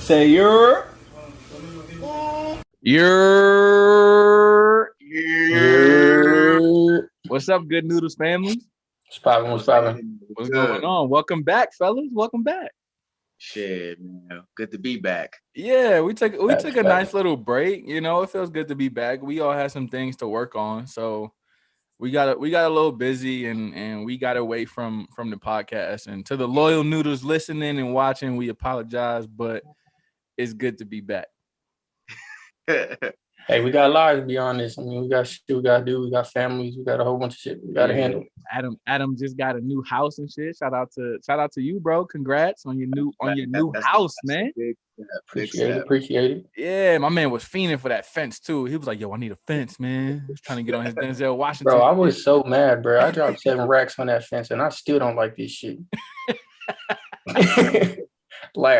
Say your. You're Yeah. What's up, Good Noodles family? What's poppin'? What's poppin'? What's going on? Welcome back, fellas. Welcome back. Shit, man. Good to be back. Yeah, we took a Facts. nice little break. You know, it feels good to be back. We all had some things to work on, so we got a little busy and we got away from the podcast. And to the loyal noodles listening and watching, we apologize, but it's good to be back. Hey, we got lives beyond this. I mean, we got shit we gotta do. We got families. We got a whole bunch of shit we gotta handle. Adam just got a new house and shit. Shout out to you, bro. Congrats on your new house, man. Appreciate it. Yeah, my man was fiending for that fence too. He was like, "Yo, I need a fence, man." He was trying to get on his Denzel Washington. Bro, I was so mad, bro. I dropped 7 racks on that fence, and I still don't like this shit. Like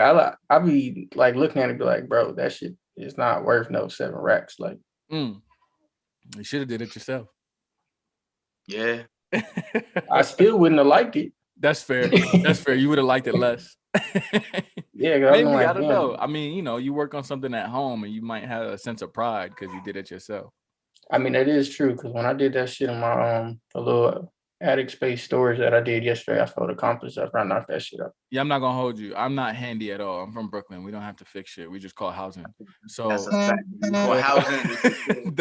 I be like looking at it, be like, bro, that shit is not worth no 7 racks. Like, You should have did it yourself. Yeah. I still wouldn't have liked it. That's fair. That's fair. You would have liked it less. Yeah, maybe like, I don't know. I mean, you know, you work on something at home, and you might have a sense of pride because you did it yourself. I mean, that is true. Because when I did that shit in my a little attic space storage that I did yesterday, I felt accomplished after I knocked that shit up. Yeah, I'm not gonna hold you. I'm not handy at all. I'm from Brooklyn. We don't have to fix shit. We just call housing. So That's a fact. You call housing.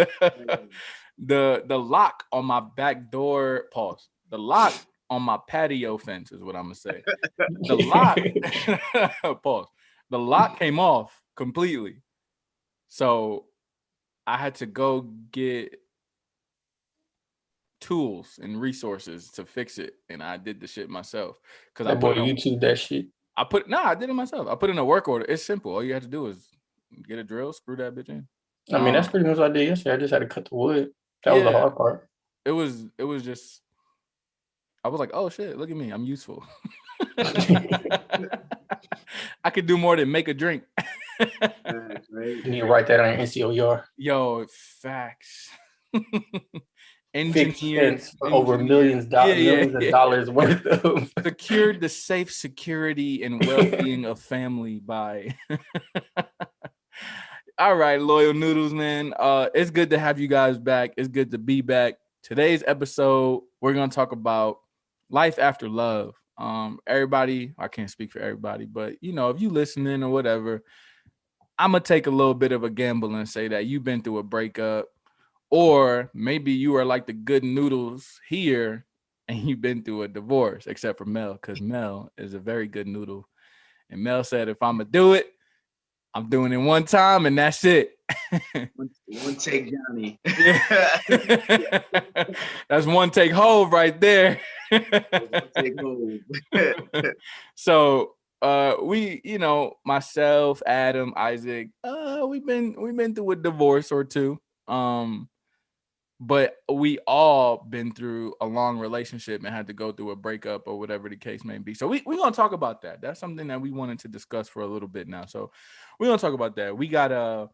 the lock on my back door, pause. The lock on my patio fence is what I'm gonna say. The lock, pause. The lock came off completely. So I had to go get tools and resources to fix it, and I did the shit myself. Cause I put YouTube that shit. I did it myself. I put in a work order. It's simple. All you have to do is get a drill, screw that bitch in. I mean, that's pretty much what I did yesterday. I just had to cut the wood. That was the hard part. It was just, I was like, oh shit, look at me. I'm useful. I could do more than make a drink. You need to write that on your NCOR. Yo, facts. Engineered for over millions of dollars worth of. Secured the safe security and well-being of family by. All right, loyal noodles, man. It's good to have you guys back. It's good to be back. Today's episode, we're gonna talk about life after love. Everybody, I can't speak for everybody, but you know, if you listening or whatever, I'm gonna take a little bit of a gamble and say that you've been through a breakup, or maybe you are like the good noodles here and you've been through a divorce, except for Mel, because Mel is a very good noodle. And Mel said, if I'm gonna do it, I'm doing it one time and that's it. one take Johnny. That's one take Hove right there. One take Hove. So we, you know, myself, Adam, Isaac, we've been through a divorce or two. But we all been through a long relationship and had to go through a breakup or whatever the case may be. So we're going to talk about that. That's something that we wanted to discuss for a little bit now. So we're going to talk about that. We got a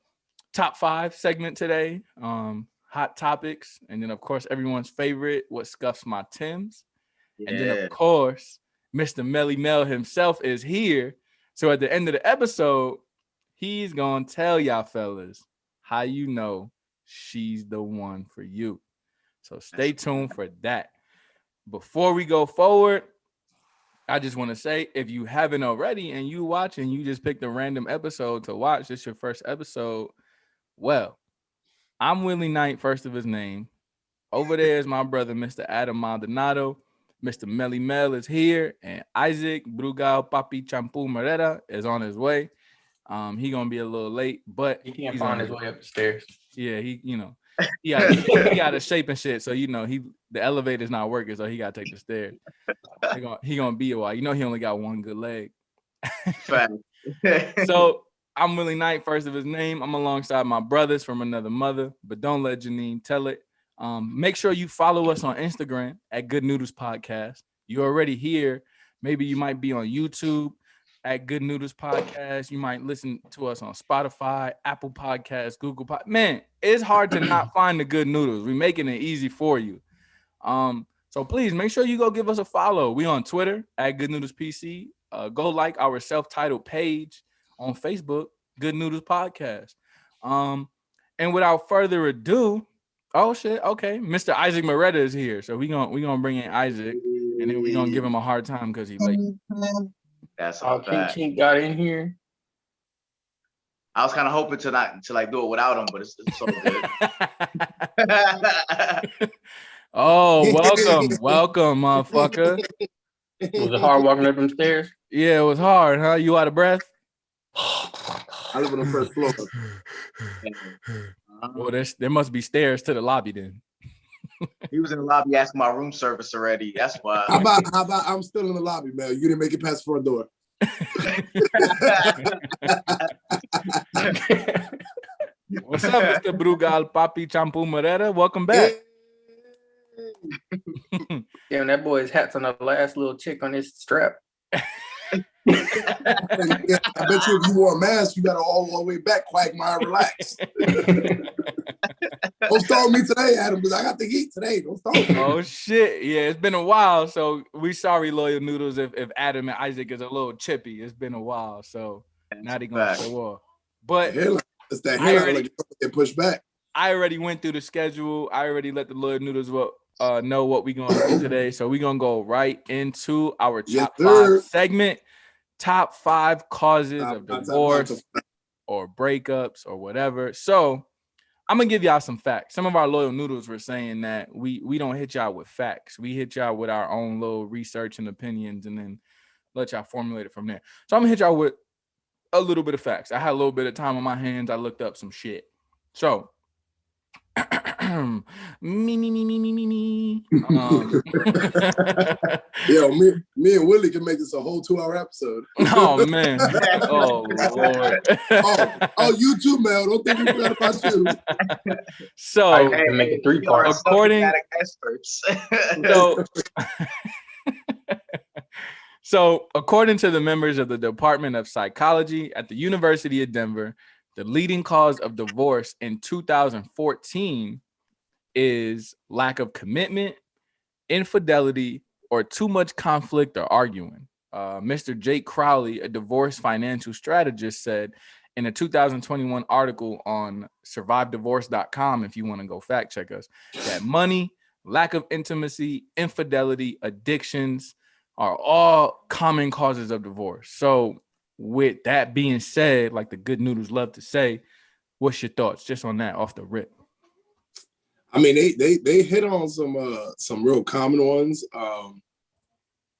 top 5 segment today, hot topics. And then, of course, everyone's favorite, what scuffs my Timbs. Yeah. And then, of course, Mr. Melly Mel himself is here. So at the end of the episode, he's going to tell y'all fellas how you know she's the one for you. So stay tuned for that. Before we go forward, I just want to say, if you haven't already and you watching, you just picked a random episode to watch, this your first episode. Well, I'm Willie Knight, first of his name. Over there is my brother, Mr. Adam Maldonado. Mr. Melly Mel is here, and Isaac Brugal Papi Champu Moreta is on his way. He gonna be a little late, but he can't find his way up the stairs. Yeah, he got a shape and shit. So you know the elevator's not working, so he gotta take the stairs. He gonna be a while. You know he only got one good leg. So I'm Willie Knight, first of his name. I'm alongside my brothers from another mother, but don't let Janine tell it. Make sure you follow us on Instagram at Good Noodles Podcast. You're already here. Maybe you might be on YouTube at Good Noodles Podcast. You might listen to us on Spotify, Apple Podcasts, Google Pod. Man, it's hard to not find the Good Noodles. We're making it easy for you. So please make sure you go give us a follow. We on Twitter at Good Noodles PC. Go like our self-titled page on Facebook, Good Noodles Podcast. And without further ado, oh shit, okay, Mr. Isaac Moretta is here, so we gonna bring in Isaac, and then we gonna give him a hard time because he late. That's Oh, a fact. King got in here. I was kind of hoping to do it without him, but it's so good. Oh, welcome, motherfucker. Was it hard walking up them stairs? Yeah, it was hard, huh? You out of breath? I live on the first floor. Well, there must be stairs to the lobby then. He was in the lobby asking my room service already. That's why. How about I'm still in the lobby, man? You didn't make it past the front door. What's up, Mr. Brugal Papi Champu Moretta? Welcome back. Damn, that boy's hat's on the last little chick on his strap. Yeah, I bet you if you wore a mask, you got to all the way back, Quagmire, relax. Don't start me today, Adam, because I got the heat today. Don't start me. Oh shit. Yeah, it's been a while. So we sorry, Loyal Noodles, if Adam and Isaac is a little chippy. It's been a while. So now they gonna show up. But It's that hairline like get pushed back. I already went through the schedule. I already let the Loyal Noodles know what we're gonna do today. So we're gonna go right into our top 5 segment. Top 5 causes of divorce or breakups or whatever. So I'm gonna give y'all some facts. Some of our Loyal Noodles were saying that we don't hit y'all with facts. We hit y'all with our own little research and opinions, and then let y'all formulate it from there. So I'm gonna hit y'all with a little bit of facts. I had a little bit of time on my hands. I looked up some shit. So me. Yo, me and Willie can make this a whole 2-hour episode. Oh man. Oh Lord. Oh, you too, Mel. Don't think we forgot about you. So I can make it 3 parts. According experts. So according to the members of the Department of Psychology at the University of Denver, the leading cause of divorce in 2014 is lack of commitment, infidelity, or too much conflict or arguing. Mr. Jake Crowley, a divorce financial strategist, said in a 2021 article on survivedivorce.com, if you want to go fact check us, that money, lack of intimacy, infidelity, addictions are all common causes of divorce. So with that being said, like the Good Noodles love to say, what's your thoughts just on that off the rip? I mean, they hit on some real common ones.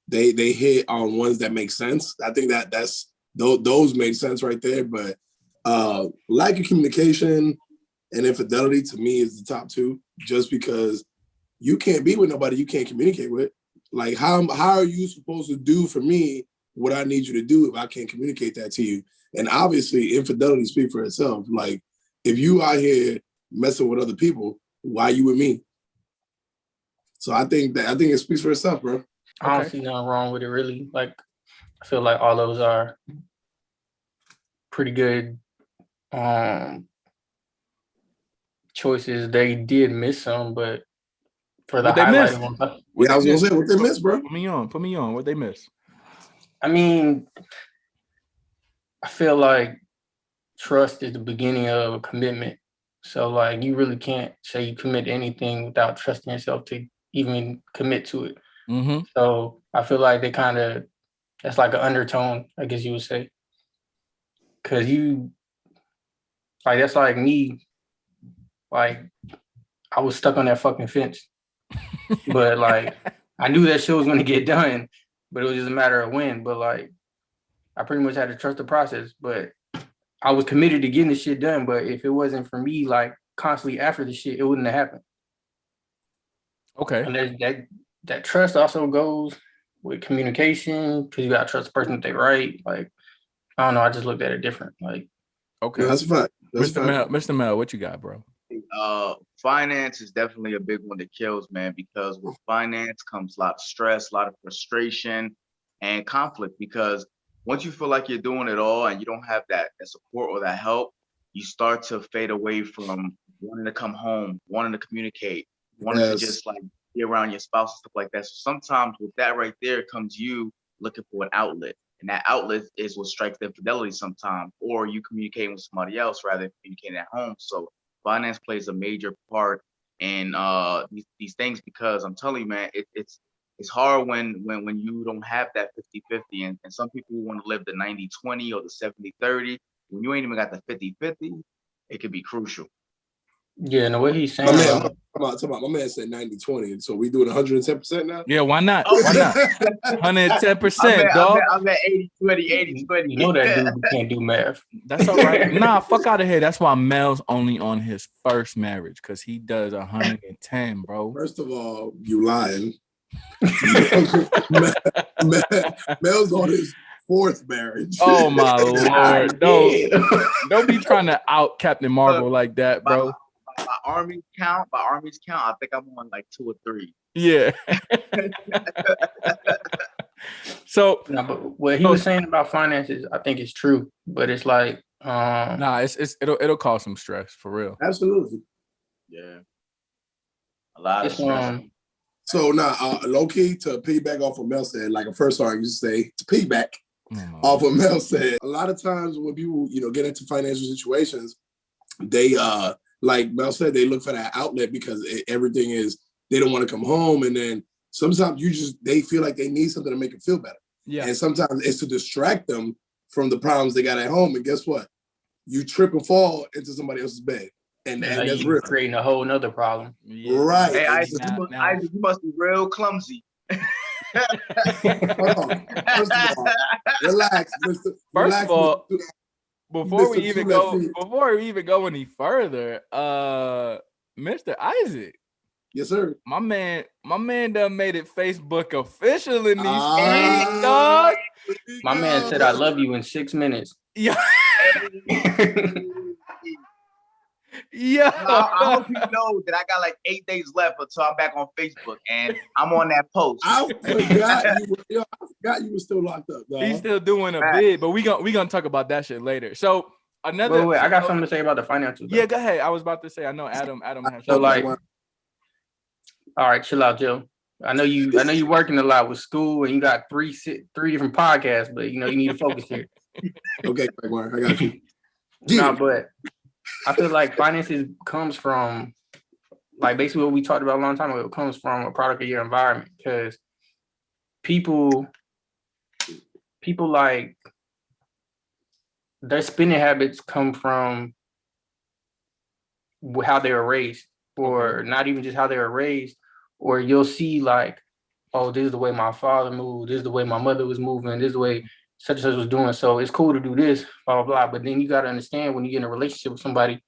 They hit on ones that make sense. I think that's those made sense right there. But lack of communication and infidelity to me is the top 2, just because you can't be with nobody you can't communicate with. Like how are you supposed to do for me what I need you to do if I can't communicate that to you? And obviously infidelity speaks for itself. Like if you out here messing with other people, why you with me? So I think it speaks for itself, bro. I don't see nothing wrong with it, really. Like, I feel like all those are pretty good choices. They did miss some, but for the highlighted ones, I was gonna say what they missed, bro. Put me on. What they miss? I mean, I feel like trust is the beginning of a commitment. So, like, you really can't say you commit to anything without trusting yourself to even commit to it. Mm-hmm. So I feel like that's like an undertone, I guess you would say. Cause that's like me, like I was stuck on that fucking fence. But like, I knew that shit was gonna get done, but it was just a matter of when. But like, I pretty much had to trust the process, but I was committed to getting the shit done. But if it wasn't for me, like constantly after the shit, it wouldn't have happened. Okay. And that trust also goes with communication, because you gotta trust the person that they write. Like, I don't know, I just looked at it different. Like, okay, yeah, that's a fact. Mr. Mel, what you got, bro? Finance is definitely a big one that kills, man, because with finance comes a lot of stress, a lot of frustration, and conflict. Because once you feel like you're doing it all and you don't have that support or that help, you start to fade away from wanting to come home, wanting to communicate, wanting to just like be around your spouse and stuff like that. So sometimes with that right there comes you looking for an outlet. And that outlet is what strikes the infidelity sometimes, or you communicating with somebody else rather than communicating at home. So finance plays a major part in these things, because I'm telling you, man, it's hard when you don't have that 50-50, and some people want to live the 90-20 or the 70-30. When you ain't even got the 50-50, it could be crucial. Yeah, and the way he's My saying, man, my man said 90-20. So we doing 110% now? Yeah, why not? Oh. Why not? 110%, dog. I'm at 80-20, 80-20. you know that dude can't do math. That's all right. Nah, fuck out of here. That's why Mel's only on his first marriage, because he does 110, bro. First of all, you lying. Mel's on his fourth marriage. Oh my lord. Yeah. Don't be trying to out Captain Marvel like that, bro. By armies count, I think I'm on like 2 or 3. Yeah. So No, but what he was saying about finances, I think it's true. But it's like, nah, it'll cause some stress for real. Absolutely. Yeah. A lot of it's stress. So now, low key, to piggyback off what Mel said, like a first argument, say to piggyback off what Mel said. A lot of times when people, get into financial situations, they like Mel said, they look for that outlet because everything is, they don't want to come home, and then sometimes they feel like they need something to make them feel better. Yeah. And sometimes it's to distract them from the problems they got at home. And guess what? You trip and fall into somebody else's bed. And that's you're real. creating a whole nother problem. Yeah. Right. Hey, Isaac, Isaac, you must be real clumsy. hold on. First of all, relax, Mr. First of all, Mr. before we Mr. even go any further, Mr. Isaac. Yes, sir. My man done made it Facebook official in these streets, dog. My man said I love you in 6 minutes. Yeah. Yeah. I hope you know that I got like 8 days left until I'm back on Facebook, and I'm on that post. I forgot you were still locked up, dog. He's still doing a bid, but we gonna talk about that shit later. So another wait, I got something to say about the financials. Yeah, go ahead. I was about to say, I know Adam has so like, all right, chill out, Joe. I know you working a lot with school, and you got three different podcasts, but you need to focus here. Okay, I got you. No, but I feel like finances comes from, like, basically what we talked about a long time ago. It comes from a product of your environment, because people like, their spending habits come from how they were raised, or not even just how they were raised, or you'll see like, oh, this is the way my father moved, this is the way my mother was moving, this is the way such and such was doing, so it's cool to do this, blah, blah, blah. But then you got to understand, when you get in a relationship with somebody,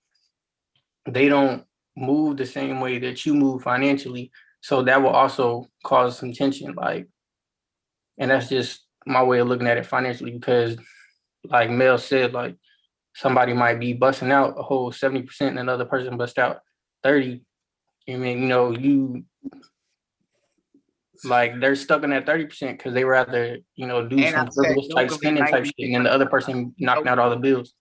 they don't move the same way that you move financially. So that will also cause some tension. Like, and that's just my way of looking at it financially, because like Mel said, like, somebody might be busting out a whole 70% and another person bust out 30. I mean, you like, they're stuck in that 30% because they rather, do some frivolous type spending type shit, and then the other person knocking out all the bills.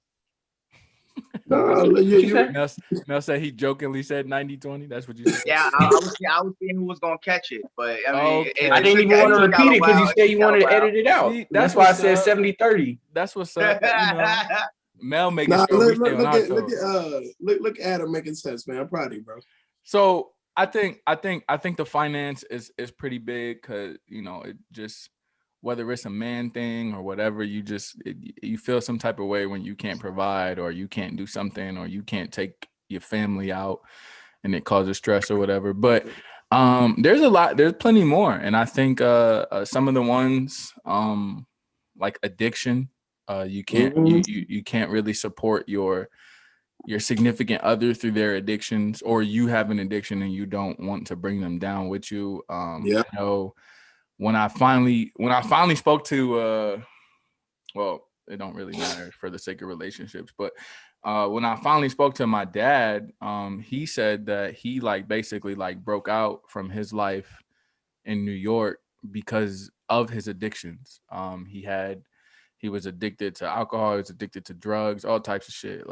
Mel said he jokingly said 90-20. That's what you said. Yeah, I was seeing who was gonna catch it, but I mean, Okay. I didn't even want to repeat it because you said you wanted to edit it out. See, that's why I said 70-30. That's what's up. Mel making sure we stay on our toes. Look at Adam making sense, man. I'm proud of you, bro. So I think the finance is pretty big, because it just, whether it's a man thing or whatever, you feel some type of way when you can't provide, or you can't do something, or you can't take your family out, and it causes stress or whatever. But there's plenty more, and I think some of the ones like addiction, you can't really support your significant other through their addictions, or you have an addiction and you don't want to bring them down with you. When I finally spoke to well, it don't really matter for the sake of relationships, but when I finally spoke to my dad, he said that he basically broke out from his life in New York because of his addictions. He was addicted to alcohol, he was addicted to drugs, all types of shit.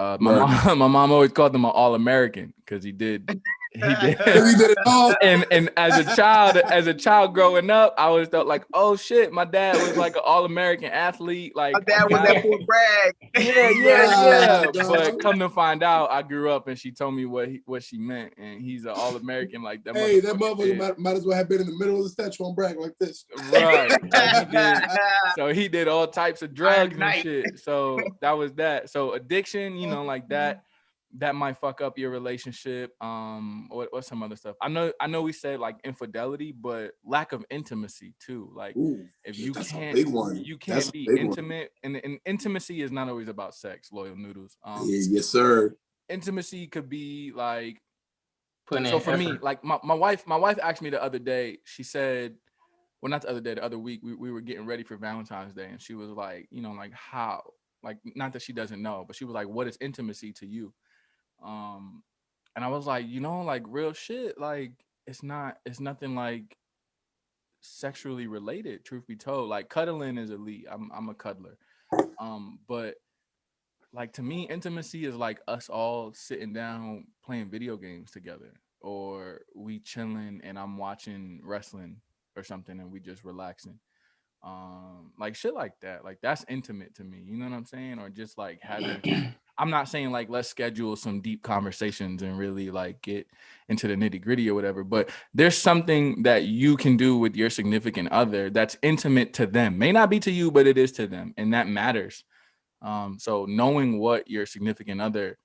My mom always called him an all-American because he did He did. He did it all. And as a child growing up, I always thought like, oh shit, my dad was like an all-American athlete. Like My dad was at Fort Bragg. yeah. Nah, But come to find out, I grew up and she told me what she meant, and he's an all-American like that. Hey, that motherfucker might as well have been in the middle of the statue on Bragg like this. Right. So he did all types of drugs and shit. So that was that. So addiction, you know, like that might fuck up your relationship. What's some other stuff? I know we said like infidelity, but lack of intimacy too. Like if you can't be intimate, and intimacy is not always about sex, loyal noodles. Yes, sir. Intimacy could be like, so for me, like my wife asked me the other day, she said, well, not the other day, the other week, we were getting ready for Valentine's Day, and she was like, you know, like how, like, not that she doesn't know, but she was like, what is intimacy to you? And I was like, you know, like real shit, like it's nothing like sexually related, truth be told. Like cuddling is elite. I'm a cuddler. But like to me, intimacy is like us all sitting down playing video games together, or we chilling and I'm watching wrestling or something and we just relaxing. Like shit like that. Like that's intimate to me. You know what I'm saying? Or just like having I'm not saying like let's schedule some deep conversations and really like get into the nitty-gritty or whatever, but there's something that you can do with your significant other that's intimate to them. May not be to you, but it is to them, and that matters. So knowing what your significant other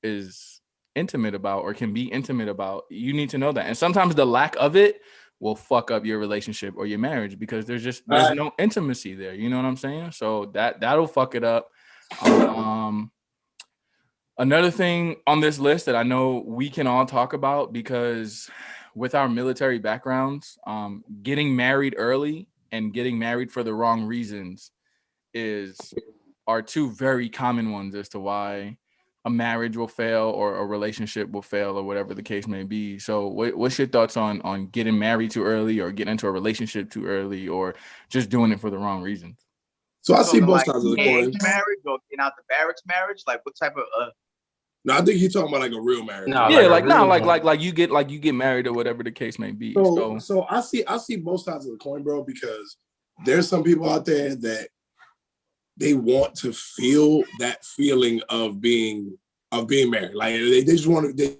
is intimate about or can be intimate about, you need to know that. And sometimes the lack of it will fuck up your relationship or your marriage because there's no intimacy there. You know what I'm saying? So that'll fuck it up. Another thing on this list that I know we can all talk about, because with our military backgrounds, getting married early and getting married for the wrong reasons are two very common ones as to why a marriage will fail or a relationship will fail or whatever the case may be. So what's your thoughts on getting married too early or getting into a relationship too early or just doing it for the wrong reasons? So I see both sides of the coin. Marriage or getting out the barracks marriage? Like what type of No, I think you're talking about like a real marriage. No, yeah, like you get married or whatever the case may be. So I see both sides of the coin, bro, because there's some people out there that they want to feel that feeling of being married. Like they just want to.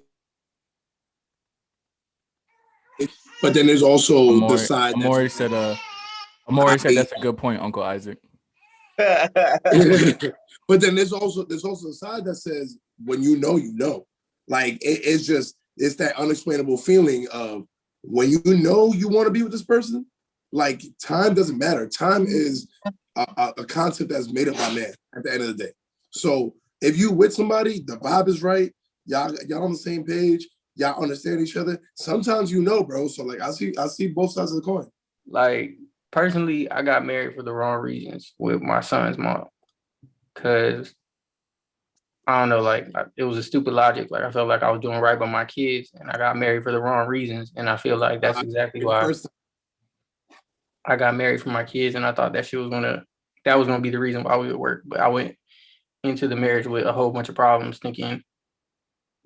But then there's also the side. Amori said that's a good point, Uncle Isaac. But then there's also a side that says when you know. Like it's that unexplainable feeling of when you know you want to be with this person. Like time doesn't matter. Time is a concept that's made up by man at the end of the day. So if you with somebody, the vibe is right, y'all on the same page, y'all understand each other. Sometimes you know, bro. So like I see both sides of the coin. Like personally, I got married for the wrong reasons with my son's mom. Cause I don't know, like it was a stupid logic. Like I felt like I was doing right by my kids and I got married for the wrong reasons. And I feel like that's exactly why I got married for my kids, and I thought that was gonna be the reason why we would work. But I went into the marriage with a whole bunch of problems, thinking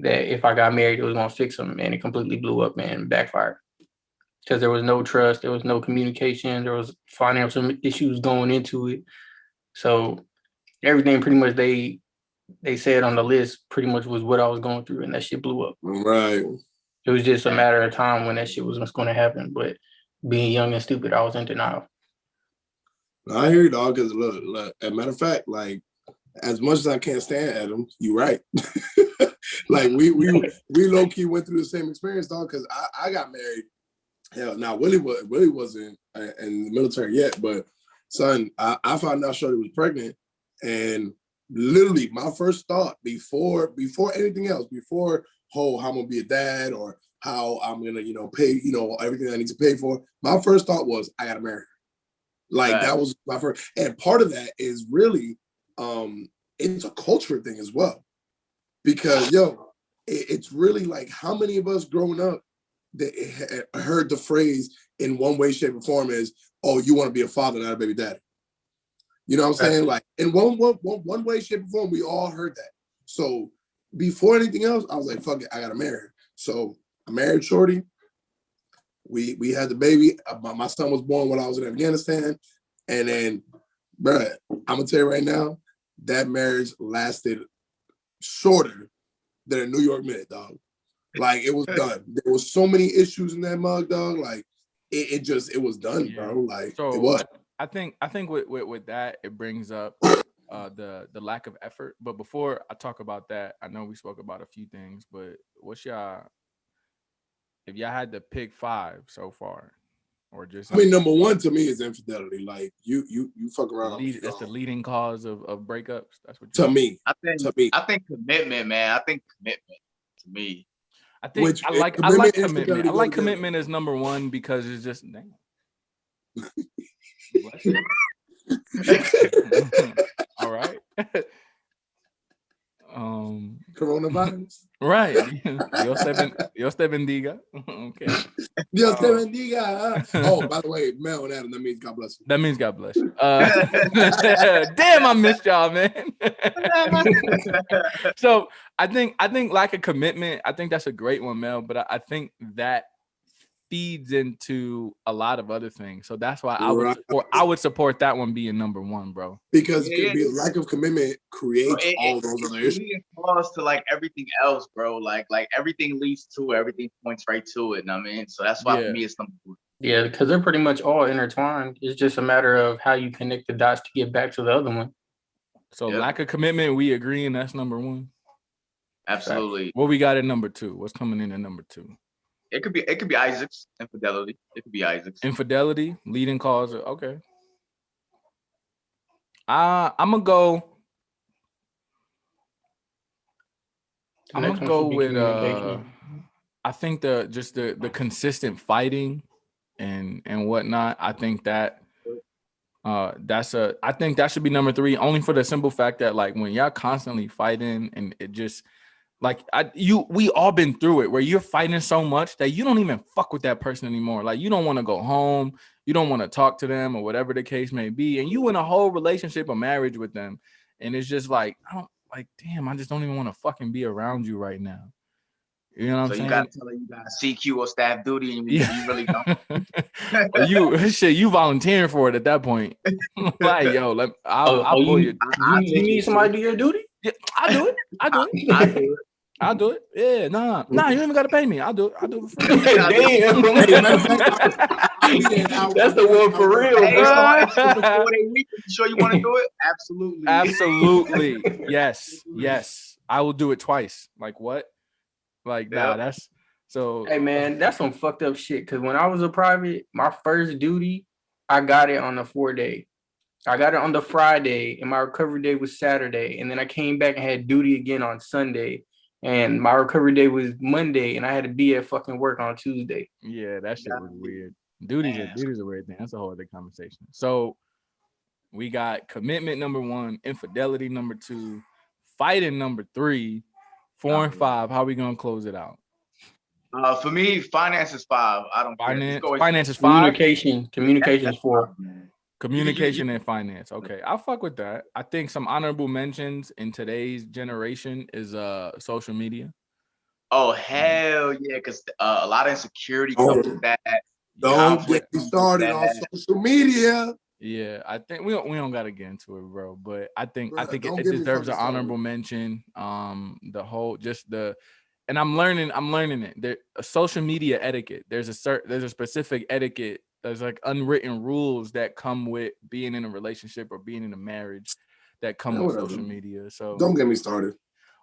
that if I got married, it was gonna fix them, and it completely blew up and backfired. Because there was no trust, there was no communication, there was financial issues going into it. So everything pretty much they said on the list pretty much was what I was going through, and that shit blew up. Right. It was just a matter of time when that shit was going to happen, but being young and stupid, I was in denial. I hear you, dog. Because look, as a matter of fact, like as much as I can't stand Adam, you're right. Like we low key went through the same experience, dog. Because I got married. Hell, now Willie wasn't in the military yet, but son, I found out Shorty was pregnant, and literally my first thought before anything else, before how I'm gonna be a dad or how I'm gonna pay everything I need to pay for, my first thought was I gotta marry her. Like that was my first, and part of that is really it's a culture thing as well, because it's really like how many of us growing up that heard the phrase in one way, shape, or form is, oh, you want to be a father, not a baby daddy. You know what I'm saying? Like in one way, shape, or form, we all heard that. So before anything else, I was like, fuck it, I gotta marry her. So I married Shorty. We had the baby. My son was born when I was in Afghanistan. And then, bruh, I'm going to tell you right now, that marriage lasted shorter than a New York minute, dog. Like, it was done. There was so many issues in that mug, dog. Like, it was done, bro. Like, so it was. I think with that, it brings up the lack of effort. But before I talk about that, I know we spoke about a few things, but what's if y'all had to pick 5 so far, or just I mean, number one to me is infidelity. Like, you fuck around. that's the leading cause of breakups. That's what to me. I think commitment, man. I think commitment to me. I think Which I like commitment, commitment. I infidelity like go commitment as number 1 because it's just damn. All right. Coronavirus. Right. Dios te bendiga. Okay. Dios te bendiga. Oh, by the way, Mel and Adam, that means God bless you. That means God bless you. Damn, I missed y'all, man. So I think lack of commitment, I think that's a great one, Mel, but I think that feeds into a lot of other things. So that's why I would support that one being number 1, bro. Because lack of commitment creates all those other issues. It leads to like everything else, bro. Like everything leads to it. Everything points right to it. I mean, so that's why for me it's number 1. Yeah, because they're pretty much all intertwined. It's just a matter of how you connect the dots to get back to the other one. So lack of commitment, we agree, and that's number 1. Absolutely. What we got at number 2? What's coming in at number 2? It could be Isaac's infidelity. It could be Isaac's infidelity, leading cause. Okay. I'm gonna go. I'm gonna go with I think the consistent fighting and whatnot. I think that I think that should be number 3, only for the simple fact that like when y'all constantly fighting and it just like we all been through it where you're fighting so much that you don't even fuck with that person anymore. Like you don't want to go home, you don't want to talk to them or whatever the case may be, and you in a whole relationship or marriage with them, and it's just like damn, I just don't even want to fucking be around you right now. You know what I'm saying? So you gotta tell her you got CQ or staff duty, and you really don't. you volunteering for it at that point. Like yo, I'll pull you. You need somebody to do your duty? Yeah, I do it. I'll do it. Yeah, nah, you even gotta pay me. I'll do it. I'll do it for free. Damn. That's the one for real, Hey, bro. so 4-day week. You sure you want to do it? Absolutely. Absolutely. Yes. I will do it twice. Like what? Like nah, that's so. Hey man, that's some fucked up shit. Because when I was a private, my first duty, I got it on the 4-day. I got it on the Friday, and my recovery day was Saturday. And then I came back and had duty again on Sunday. And my recovery day was Monday, and I had to be at fucking work on Tuesday. Yeah, that shit was weird. Duty's a weird thing. That's a whole other conversation. So we got commitment number 1, infidelity number 2, fighting number 3, 4 and 5. How are we gonna close it out? For me, finance is 5. I don't care. Finance is 5. Communication is 4. Communication and finance. Okay, I'll fuck with that. I think some honorable mentions in today's generation is social media. Oh hell yeah, because a lot of insecurity comes with that. Don't get me started on social media. Yeah, I think we don't gotta get into it, bro. But I think it deserves an honorable mention. The whole and I'm learning it. There a social media etiquette. There's a specific etiquette. There's like unwritten rules that come with being in a relationship or being in a marriage that come with social media. So don't get me started.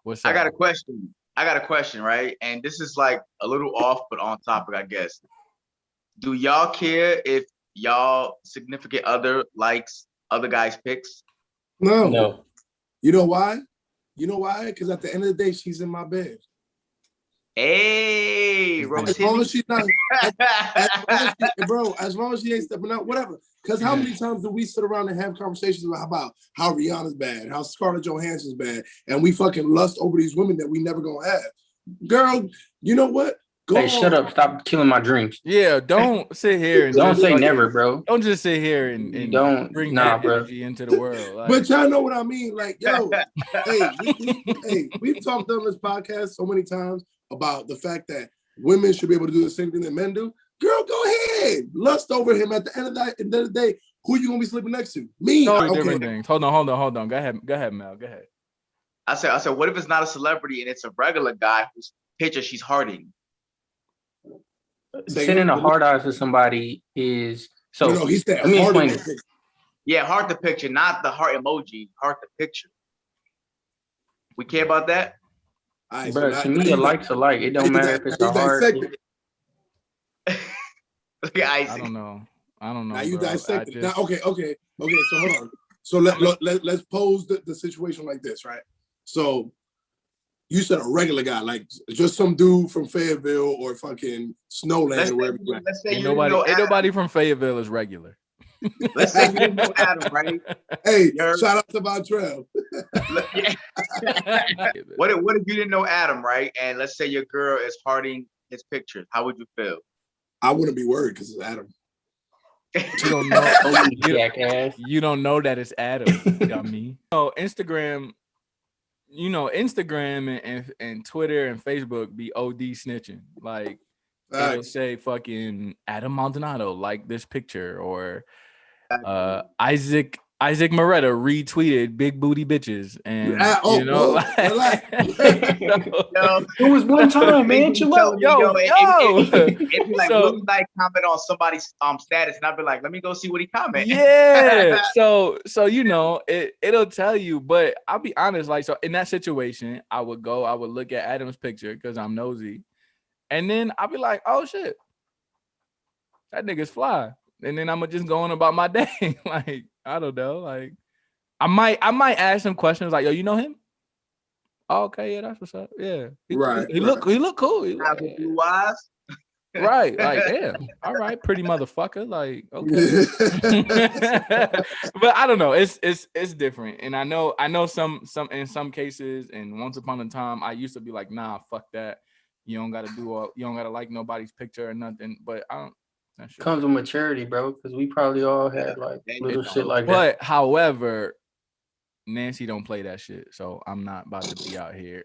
What's up? I got a question, right? And this is like a little off, but on topic, I guess. Do y'all care if y'all significant other likes other guys' pics? No. You know why? Because at the end of the day, she's in my bed. Hey, as long as she's not, as long as she ain't stepping out, whatever. Because how many times do we sit around and have conversations about how Rihanna's bad, how Scarlett Johansson's bad, and we fucking lust over these women that we never gonna have? Girl, you know what? Shut up! Stop killing my dreams. Yeah, don't sit here and don't say never, bro. Don't just sit here and don't bring that energy into the world. Like, but y'all know what I mean. Like, yo, we've talked on this podcast so many times about the fact that women should be able to do the same thing that men do. Girl, go ahead. Lust over him at the end of the day. Who you gonna be sleeping next to? Me. Totally different things. Hold on. Go ahead, Mel. Go ahead. I said, what if it's not a celebrity and it's a regular guy whose picture she's hearting? Sending a hard eye to somebody is so. No, he said let me explain this. Yeah, heart the picture, not the heart emoji. Heart the picture. We care about that, right, bro. so to me, a like's a like. It don't matter if it's a heart. Look at Isaac. I don't know. Now you bro. dissect it. Now, okay. So hold on. So let's pose the situation like this, right? So you said a regular guy, like just some dude from Fayetteville or fucking Snowland or wherever. Let's say ain't nobody from Fayetteville is regular. Let's say you didn't know Adam, right? Hey, shout out to Montreal. What if you didn't know Adam, right? And let's say your girl is hearting his pictures. How would you feel? I wouldn't be worried because it's Adam. You don't know. You don't know that it's Adam. You know what I mean? So Instagram and Twitter and Facebook be OD snitching. Like it'll say fucking Adam Maldonado like this picture, or Isaac Moretta retweeted big booty bitches, and it was one time, man. Chill out, It'd be like, will you like comment on somebody's status, and I'd be like, let me go see what he commented. Yeah. so it'll tell you, but I'll be honest, like, so in that situation, I would look at Adam's picture because I'm nosy, and then I'll be like, oh shit, that nigga's fly. And then I'm gonna just go on about my day. Like, I don't know. Like, I might ask some questions like, yo, you know him? Oh, okay, yeah, that's what's up. Yeah. He look cool. He look, blue eyes. Right. Like, yeah. All right, pretty motherfucker. Like, okay. But I don't know. It's different. And I know some in some cases, and once upon a time, I used to be like, nah, fuck that. You don't gotta like nobody's picture or nothing. But I don't. Comes with maturity, bro, because we probably all had like little shit like that. But however, Nancy don't play that shit, so I'm not about to be out here.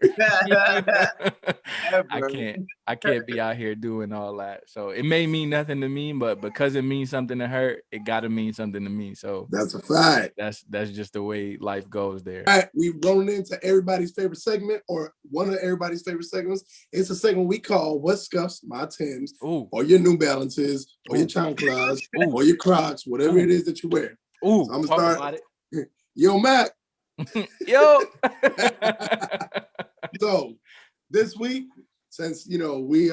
I can't be out here doing all that. So it may mean nothing to me, but because it means something to her, it gotta mean something to me. So that's a fact. That's just the way life goes there. All right, we've grown into everybody's favorite segment, or one of everybody's favorite segments. It's a segment we call "What Scuffs My Timbs," or your New Balances, or your Chanclas, or your Crocs, whatever it is that you wear. So I'm gonna start. Yo, Mac. Yo. So this week, since we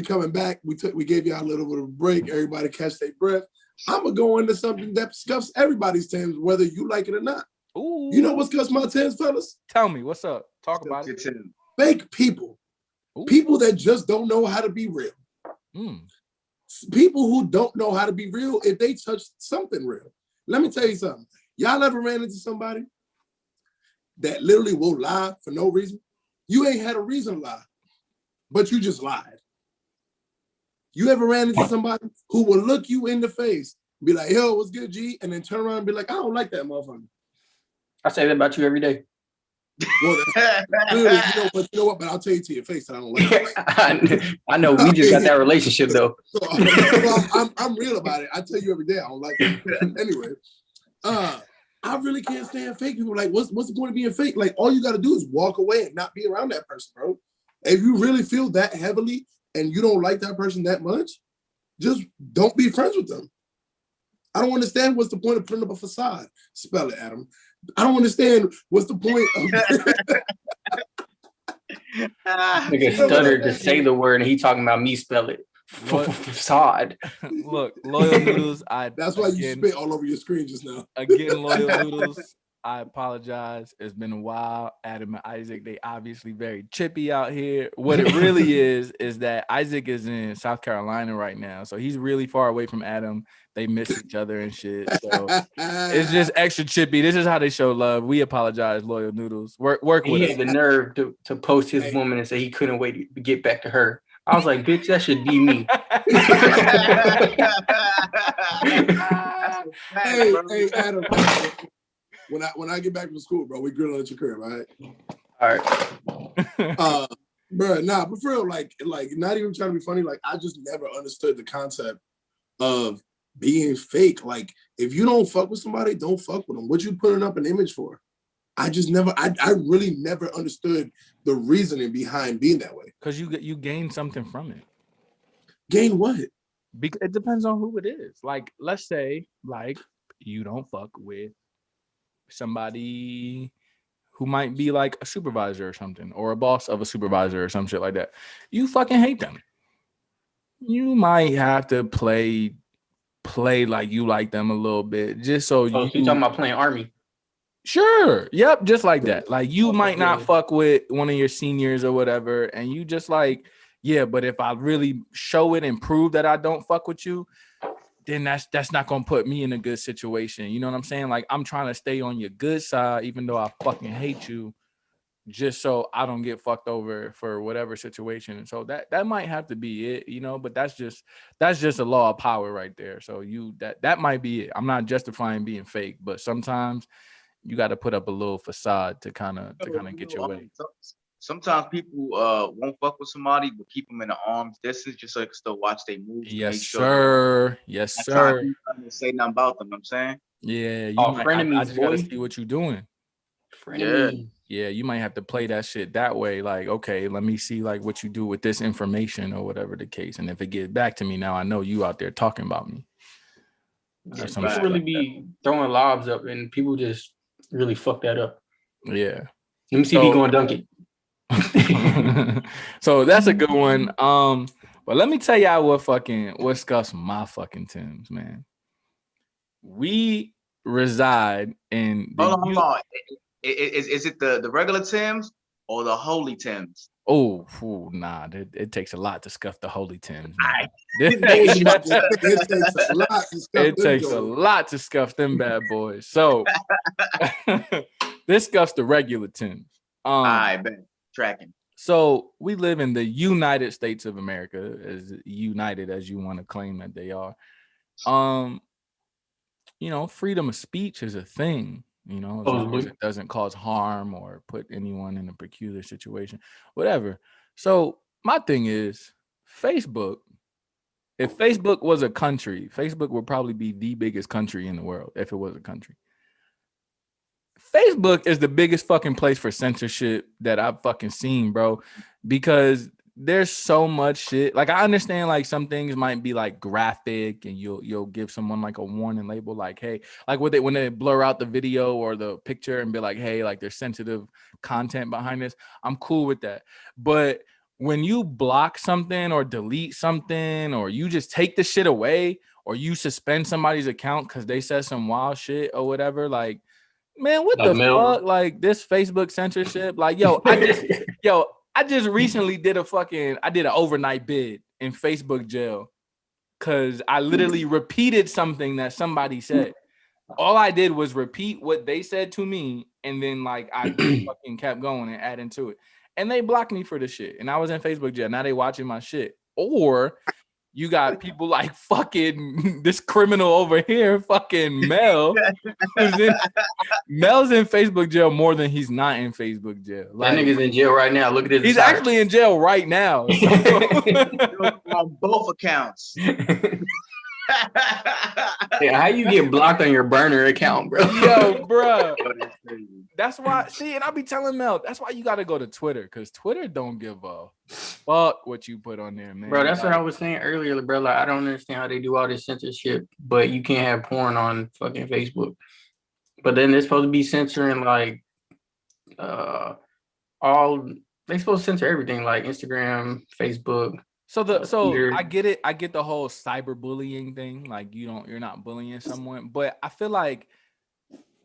coming back, we gave y'all a little bit of a break. Everybody catch their breath. I'm gonna go into something that scuffs everybody's Timbs, whether you like it or not. Ooh. You know what scuffs my Timbs, fellas? Tell me what's up. Talk about it. Fake people. Ooh. People that just don't know how to be real. People who don't know how to be real if they touch something real. Let me tell you something. Y'all ever ran into somebody that literally will lie for no reason? You ain't had a reason to lie, but you just lied. You ever ran into somebody who will look you in the face, be like, yo, what's good, G? And then turn around and be like, I don't like that motherfucker. I say that about you every day. Well, clearly, you know what? But I'll tell you to your face that I don't like it. I know. We just got that relationship, though. So, I'm real about it. I tell you every day I don't like it. Anyway, I really can't stand fake people. Like, what's the point of being fake? Like, all you got to do is walk away and not be around that person, bro. If you really feel that heavily and you don't like that person that much, just don't be friends with them. I don't understand what's the point of putting up a facade. Spell it, Adam. I don't understand what's the point of nigga stuttered to say the word and he talking about me spell it. Facade. Look, Loyal Noodles. That's why you spit all over your screen just now. Again, Loyal Noodles. I apologize. It's been a while. Adam and Isaac, they obviously very chippy out here. What it really is that Isaac is in South Carolina right now. So he's really far away from Adam. They miss each other and shit. So it's just extra chippy. This is how they show love. We apologize, Loyal Noodles. Work with us. He had the nerve to post his woman and say he couldn't wait to get back to her. I was like, bitch, that should be me. Hey, Adam. When I get back from school, bro, we grilling at your crib, all right? All right. Bro, nah, but for real, like not even trying to be funny. Like, I just never understood the concept of being fake. Like, if you don't fuck with somebody, don't fuck with them. What you putting up an image for? I really never understood the reasoning behind being that way. Because you gain something from it. Gain what? Because it depends on who it is. Like, let's say, like, you don't fuck with somebody who might be like a supervisor or something, or a boss of a supervisor or some shit like that. You fucking hate them. You might have to play like you like them a little bit, just so Oh, you. so you talking about playing Army? Sure. Yep. Just like that. Like, you Okay, might not yeah. fuck with one of your seniors or whatever, and you just like, yeah, but if I really show it and prove that I don't fuck with you, then that's not gonna put me in a good situation. You know what I'm saying? Like, I'm trying to stay on your good side, even though I fucking hate you, just so I don't get fucked over for whatever situation. And so that might have to be it, you know, but that's just a law of power right there. So that might be it. I'm not justifying being fake, but sometimes you got to put up a little facade to kind of get your way. Sometimes people won't fuck with somebody, but keep them in the arm's distance just so they can still watch their moves. Yes, make sure sir. Yes, not sir. trying to say nothing about them. You know what I'm saying, Yeah, you Oh, might. I frenemies, just got to boy. see what you're doing. Frenemies. Yeah, you might have to play that shit that way. Like, okay, let me see like what you do with this information or whatever the case. And if it gets back to me, now I know you out there talking about me. Yeah, some people shit really like be throwing lobs up, and people just really fuck that up. Yeah. Let me see if he going to dunk it. So that's a good one. But let me tell y'all what Scuffs my fucking Timbs, man. We reside in the hold on. Is it the regular Timbs or the holy Timbs? Nah, it takes a lot to scuff the holy Timbs, I man. I was about to say, it takes a lot to scuff It them takes a joints. lot to scuff them bad boys. So this scuffs the regular Timbs. I bet tracking. So we live in the United States of America, as united as you want to claim that they are. You know, freedom of speech is a thing, you know, as long as it doesn't cause harm or put anyone in a peculiar situation, whatever. So my thing is, Facebook, if Facebook was a country, Facebook would probably be the biggest country in the world if it was a country. Facebook is the biggest fucking place for censorship that I've fucking seen, bro, because there's so much shit. Like, I understand like some things might be like graphic and you'll give someone like a warning label, like, hey, like when they blur out the video or the picture and be like, hey, like there's sensitive content behind this. I'm cool with that. But when you block something or delete something, or you just take the shit away, or you suspend somebody's account because they said some wild shit or whatever, like, man, what the fuck? Like, this Facebook censorship. Like, I just recently did an overnight bid in Facebook jail because I literally repeated something that somebody said. All I did was repeat what they said to me, and then like I just fucking kept going and adding to it. And they blocked me for the shit. And I was in Facebook jail. Now they watching my shit. Or you got people like fucking this criminal over here, fucking Mel, Mel's in Facebook jail more than he's not in Facebook jail. Like, that nigga's in jail right now. Look at his. He's actually in jail right now. So. On both accounts. Yeah, how you get blocked on your burner account, bro? Yo, bro. That's why. See, and I be telling Mel, that's why you got to go to Twitter, because Twitter don't give a fuck what you put on there, man. Bro, that's what I was saying earlier, bro. Like, I don't understand how they do all this censorship, but you can't have porn on fucking Facebook. But then they're supposed to be censoring like all. They supposed to censor everything, like Instagram, Facebook. So I get it. I get the whole cyberbullying thing. Like, you're not bullying someone, but I feel like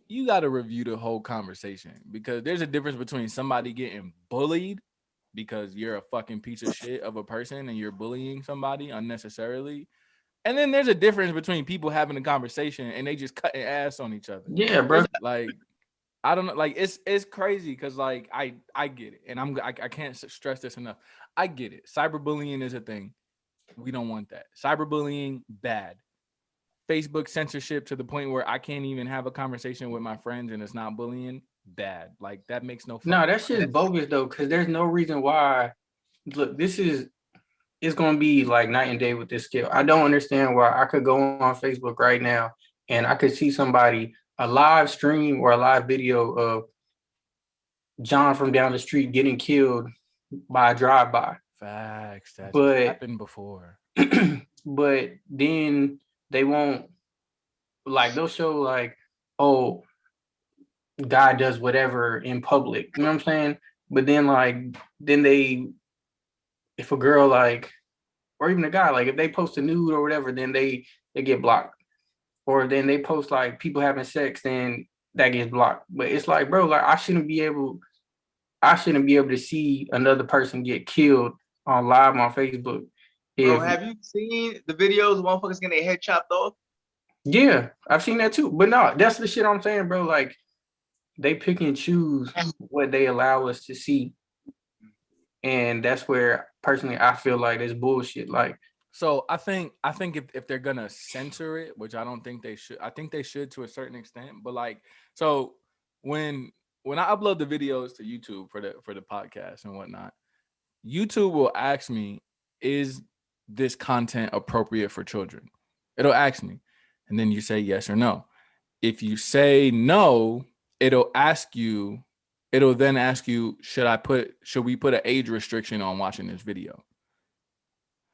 you got to review the whole conversation, because there's a difference between somebody getting bullied because you're a fucking piece of shit of a person and you're bullying somebody unnecessarily. And then there's a difference between people having a conversation and they just cutting ass on each other. Yeah, bro. Like, I don't know. Like, it's crazy because like I get it, and I can't stress this enough. I get it. Cyberbullying is a thing. We don't want that. Cyberbullying, bad. Facebook censorship to the point where I can't even have a conversation with my friends and it's not bullying, bad. Like, that makes no. No, that shit's bogus though, because there's no reason why look, it's gonna be like night and day with this skill. I don't understand why I could go on Facebook right now and I could see somebody a live stream or a live video of John from down the street getting killed by a drive-by. Facts. That's But happened before. but then they won't like they'll show like, oh, God does whatever in public. You know what I'm saying? But then then they if a girl like or even a guy, like if they post a nude or whatever, then they get blocked. Or then they post like people having sex, then that gets blocked. But it's like, bro, like I shouldn't be able to see another person get killed on live on Facebook. Bro, have you seen the videos of motherfuckers getting their head chopped off? Yeah, I've seen that too. But no, that's the shit I'm saying, bro. Like they pick and choose what they allow us to see. And that's where personally I feel like it's bullshit. Like, so I think if they're gonna censor it, which I don't think they should, I think they should to a certain extent. But like, so when I upload the videos to YouTube for the podcast and whatnot, YouTube will ask me, is this content appropriate for children? It'll ask me, and then you say yes or no. If you say no, it'll then ask you, should we put an age restriction on watching this video?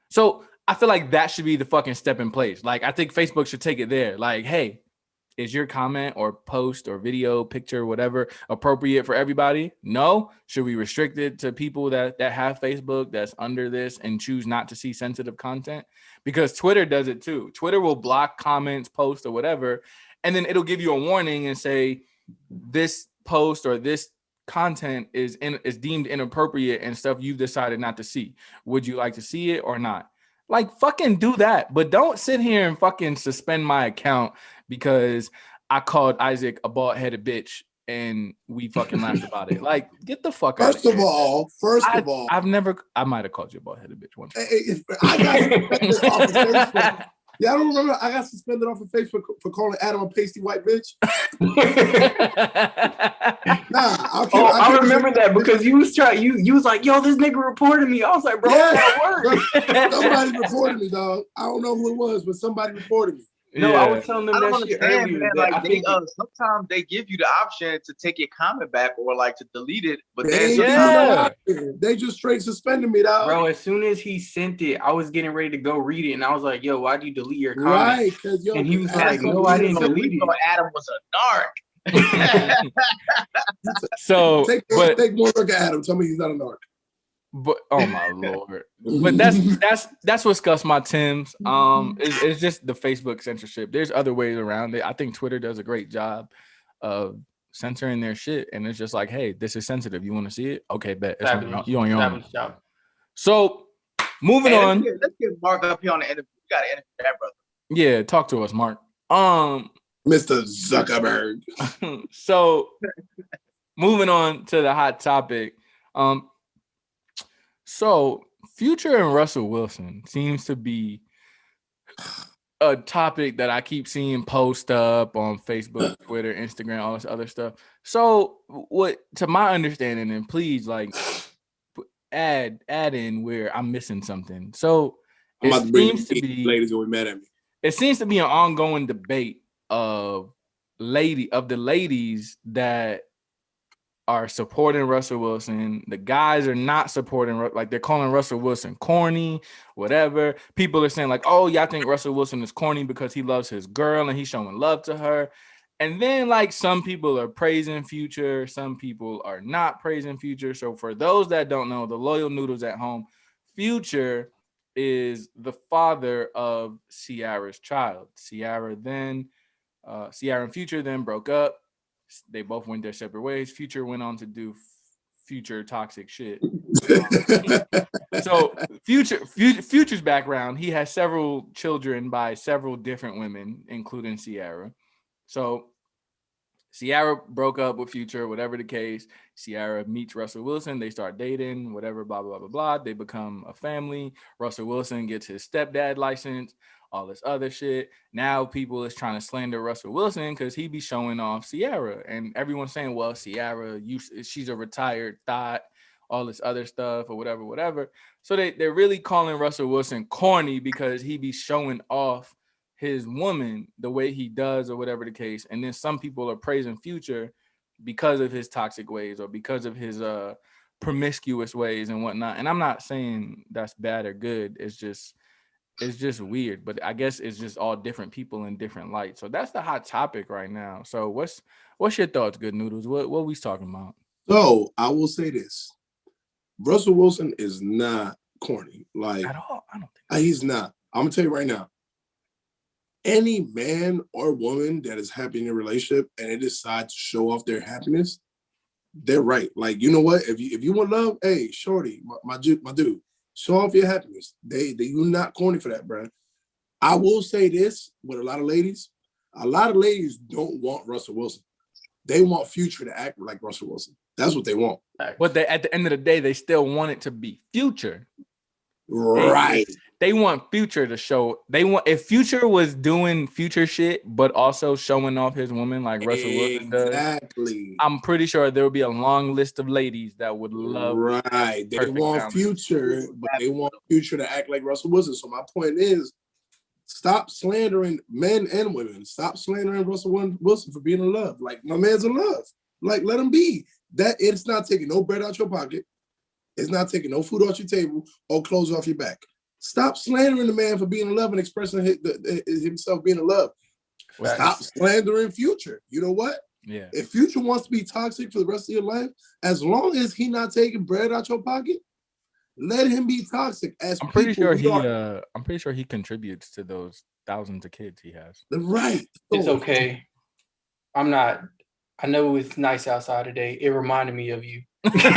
So I feel like that should be the fucking step in place. Like, I think Facebook should take it there. Like, hey, is your comment or post or video, picture, whatever, appropriate for everybody? No. Should we restrict it to people that have Facebook that's under this and choose not to see sensitive content? Because Twitter does it too. Twitter will block comments, posts, or whatever, and then it'll give you a warning and say this post or this content is deemed inappropriate and stuff you've decided not to see. Would you like to see it or not? Like, fucking do that, but don't sit here and fucking suspend my account because I called Isaac a bald-headed bitch and we fucking laughed about it. Like, get the fuck out of here. First of all, I might have called you a bald-headed bitch once. I got suspended off of Facebook. Yeah, I don't remember. I got suspended off of Facebook for calling Adam a pasty white bitch. I remember that because you was like, yo, this nigga reported me. I was like, bro, somebody reported me, dog. I don't know who it was, but somebody reported me. No, I was telling them that shit earlier. Man, like sometimes they give you the option to take your comment back or like to delete it, but they just straight suspended me, dog. Bro, as soon as he sent it, I was getting ready to go read it, and I was like, "Yo, why do you delete your comment?" Right, and he was like, "No, I didn't delete it." Adam was a narc. So take one look at Adam. Tell me he's not a narc. But oh my lord! But that's what scuffs my Timbs. It's just the Facebook censorship. There's other ways around it. I think Twitter does a great job of censoring their shit, and it's just like, hey, this is sensitive. You want to see it? Okay, bet. You on your own. So moving on. Let's get Mark up here on the interview. We got to interview that brother. Yeah, talk to us, Mark. Mr. Zuckerberg. So moving on to the hot topic. So Future and Russell Wilson seems to be a topic that I keep seeing post up on Facebook, Twitter, Instagram, all this other stuff. So what, to my understanding, and please like add in where I'm missing something. So it seems to be ladies when we met at me. It seems to be an ongoing debate of the ladies that are supporting Russell Wilson. The guys are not supporting, like they're calling Russell Wilson corny, whatever. People are saying like, oh, yeah, I think Russell Wilson is corny because he loves his girl and he's showing love to her. And then like some people are praising Future, some people are not praising Future. So for those that don't know, the loyal noodles at home, Future is the father of Ciara's child. Ciara and Future then broke up. They both went their separate ways. Future went on to do Future toxic shit. So Future's background, he has several children by several different women, including Ciara. So Ciara broke up with Future, whatever the case. Ciara meets Russell Wilson. They start dating, whatever, blah, blah, blah, blah. They become a family. Russell Wilson gets his stepdad license, all this other shit. Now people is trying to slander Russell Wilson because he be showing off Ciara. And everyone's saying, well, Ciara, she's a retired thought, all this other stuff or whatever. So they're really calling Russell Wilson corny because he be showing off his woman the way he does or whatever the case. And then some people are praising Future because of his toxic ways or because of his promiscuous ways and whatnot. And I'm not saying that's bad or good. It's just weird. But I guess it's just all different people in different lights. So that's the hot topic right now. So what's your thoughts, Good Noodles? What we talking about? So I will say this. Russell Wilson is not corny. Like At all? I don't think he's not. I'm gonna tell you right now. Any man or woman that is happy in a relationship and they decide to show off their happiness, they're right. Like, you know what? If you want love, hey, shorty, my dude, show off your happiness. You're not corny for that, bro. I will say this with a lot of ladies don't want Russell Wilson. They want Future to act like Russell Wilson. That's what they want. But at the end of the day, they still want it to be Future. Right. They want Future to show. If Future was doing Future shit, but also showing off his woman like Russell Wilson does. Exactly. I'm pretty sure there will be a long list of ladies that would love. Right. They want balance. Future, but they want Future to act like Russell Wilson. So my point is, stop slandering men and women. Stop slandering Russell Wilson for being in love. Like, my man's in love. Like, let him be. That it's not taking no bread out your pocket. It's not taking no food off your table or clothes off your back. Stop slandering the man for being in love and expressing himself being in love. Facts. Stop slandering Future. You know what? Yeah. If Future wants to be toxic for the rest of your life, as long as he not taking bread out your pocket, let him be toxic. I'm pretty sure he contributes to those thousands of kids he has. Right. It's okay. I know it's nice outside today. It reminded me of you. You don't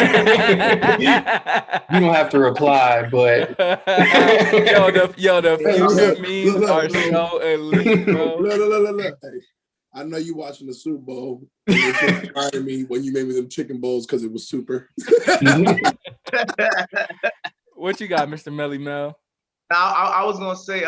have to reply, but the Future memes are so elite, bro. Look. Hey, I know you watching the Super Bowl. And it just reminded me when you made me them chicken bowls because it was super. What you got, Mr. Melly Mel? I was gonna say,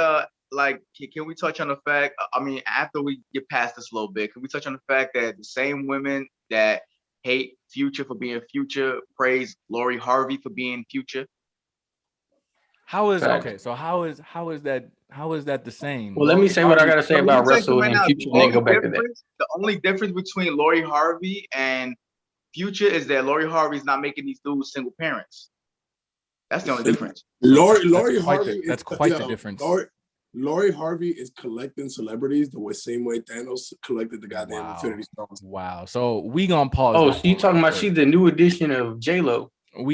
can we touch on the fact? I mean, after we get past this a little bit, can we touch on the fact that the same women that hate Future for being Future praise Lori Harvey for being Future? How is that the same? Well, let me say what I gotta say about Russell and Future, and then go back to that. The only difference between Lori Harvey and Future is that Lori Harvey's not making these dudes single parents. That's the only difference. Lori Harvey. That's quite the difference. Lori Harvey is collecting celebrities the same way Thanos collected the goddamn Infinity Stones. Wow. So we gonna pause. Oh, so you talking about she's the new edition of J-Lo? Oh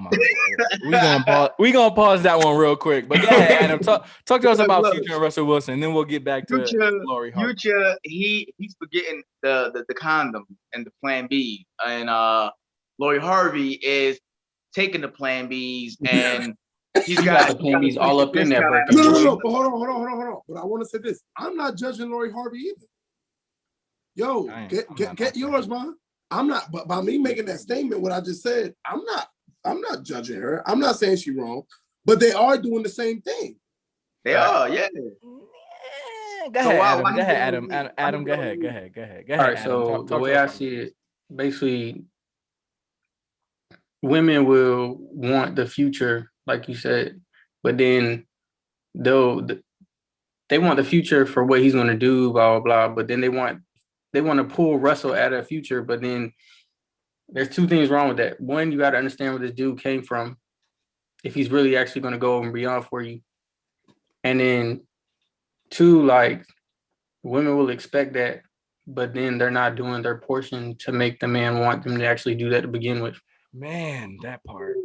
my God. we gonna pause that one real quick. But yeah, Adam, talk to us about Future and Russell Wilson, and then we'll get back to Lori Harvey. Future, he's forgetting the condom and the Plan B, and Lori Harvey is taking the Plan Bs and he's got the Plan Bs all up in there. No. But hold on. But I want to say this: I'm not judging Lori Harvey either. Yo, get yours, man. I'm not, but by me making that statement, what I just said, I'm not judging her. I'm not saying she's wrong, but they are doing the same thing. They are, yeah. Go ahead, Adam. Adam, go ahead. All right, so the way I see it, basically, women will want the Future, like you said, but then they want the Future for what he's going to do, blah, blah, blah, but then they want to pull Russell out of Future, but then there's two things wrong with that. One, you got to understand where this dude came from, if he's really actually going to go over and beyond for you. And then two, like, women will expect that, but then they're not doing their portion to make the man want them to actually do that to begin with. Man, that part.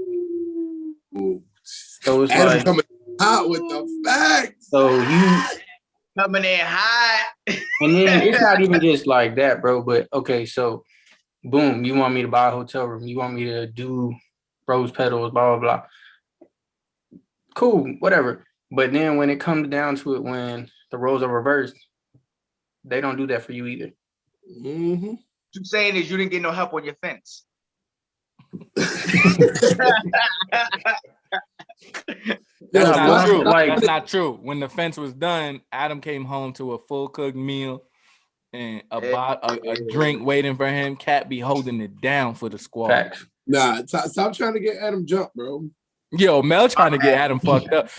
Ooh. So it's Adam like coming out with the facts. So you coming in hot. And then it's not even just like that, bro. But okay, so boom, you want me to buy a hotel room, you want me to do rose petals, blah blah blah. Cool, whatever. But then when it comes down to it, when the roles are reversed, they don't do that for you either. Mm-hmm. What you're saying is you didn't get no help on your fence. That's not true. That's not true. When the fence was done, Adam came home to a full cooked meal and a drink waiting for him. Cat be holding it down for the squad. Facts. Nah, stop trying to get Adam jumped, bro. Yo, Mel trying to get Adam fucked up.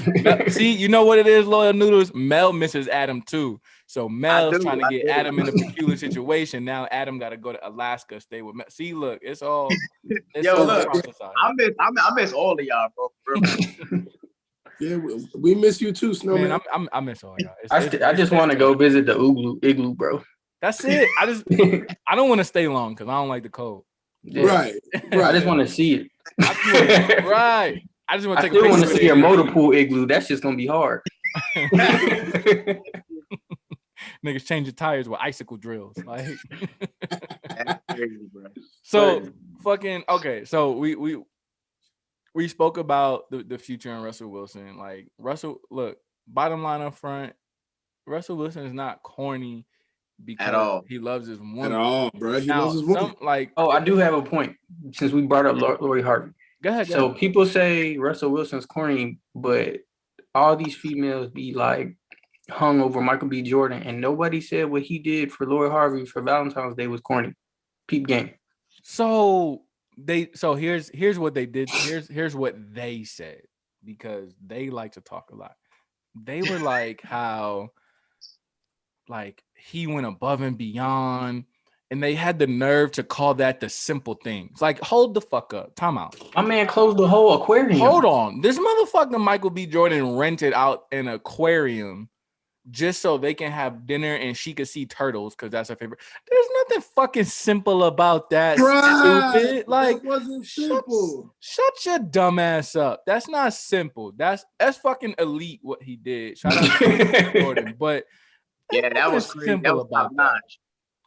See, you know what it is, Loyal Noodles? Mel misses Adam too. So Mel's trying to get Adam in a peculiar situation. Now Adam got to go to Alaska, stay with Mel. See, look, it's all. Yo, all look, process out I miss all of y'all, bro. Yeah, we miss you too, Snowman. Man, I miss all y'all. I just want to go visit the igloo, bro. That's it. I don't want to stay long because I don't like the cold. Yeah. Right. I just want to see it. Right. I just want to take still a want to picture see a with it. motor pool igloo. That's just gonna be hard. Niggas change your tires with icicle drills. Like That's crazy, bro. so fucking okay. So we spoke about the future and Russell Wilson. Like Russell, look, bottom line up front, Russell Wilson is not corny because At all. he loves his woman. At all, bro. He Now, loves his woman. I do have a point since we brought up Lori Harvey. Go ahead. So people say Russell Wilson's corny, but all these females be like hung over Michael B. Jordan, and nobody said what he did for Lori Harvey for Valentine's Day was corny. Peep game. So here's what they did. Here's what they said, because they like to talk a lot. They were like how like he went above and beyond, and they had the nerve to call that the simple things. Like, hold the fuck up. Time out. My man closed the whole aquarium. Hold on. This motherfucking Michael B. Jordan rented out an aquarium just so they can have dinner and she could see turtles because that's her favorite. There's nothing fucking simple about that. Right. Stupid. Like, that wasn't simple. Shut your dumb ass up. That's not simple. That's fucking elite what he did. Shout out to Jordan. But yeah, that was crazy. That was top notch.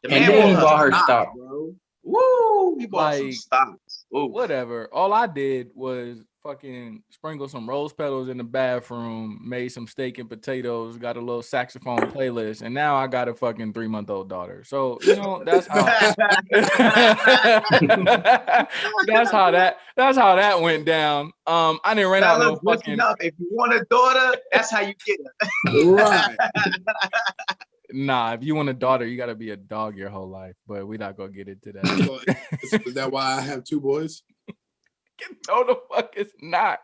And then he bought her stock, bro. Woo! He bought some Like, stocks. whatever. All I did was fucking sprinkle some rose petals in the bathroom, made some steak and potatoes, got a little saxophone playlist, and now I got a fucking 3-month-old daughter. So that's how that's how that went down. I didn't rent out no fucking. If you want a daughter, that's how you get her. Right. Nah, if you want a daughter, you gotta be a dog your whole life. But we're not gonna get into that. Is that why I have 2 boys? No, the fuck it's not.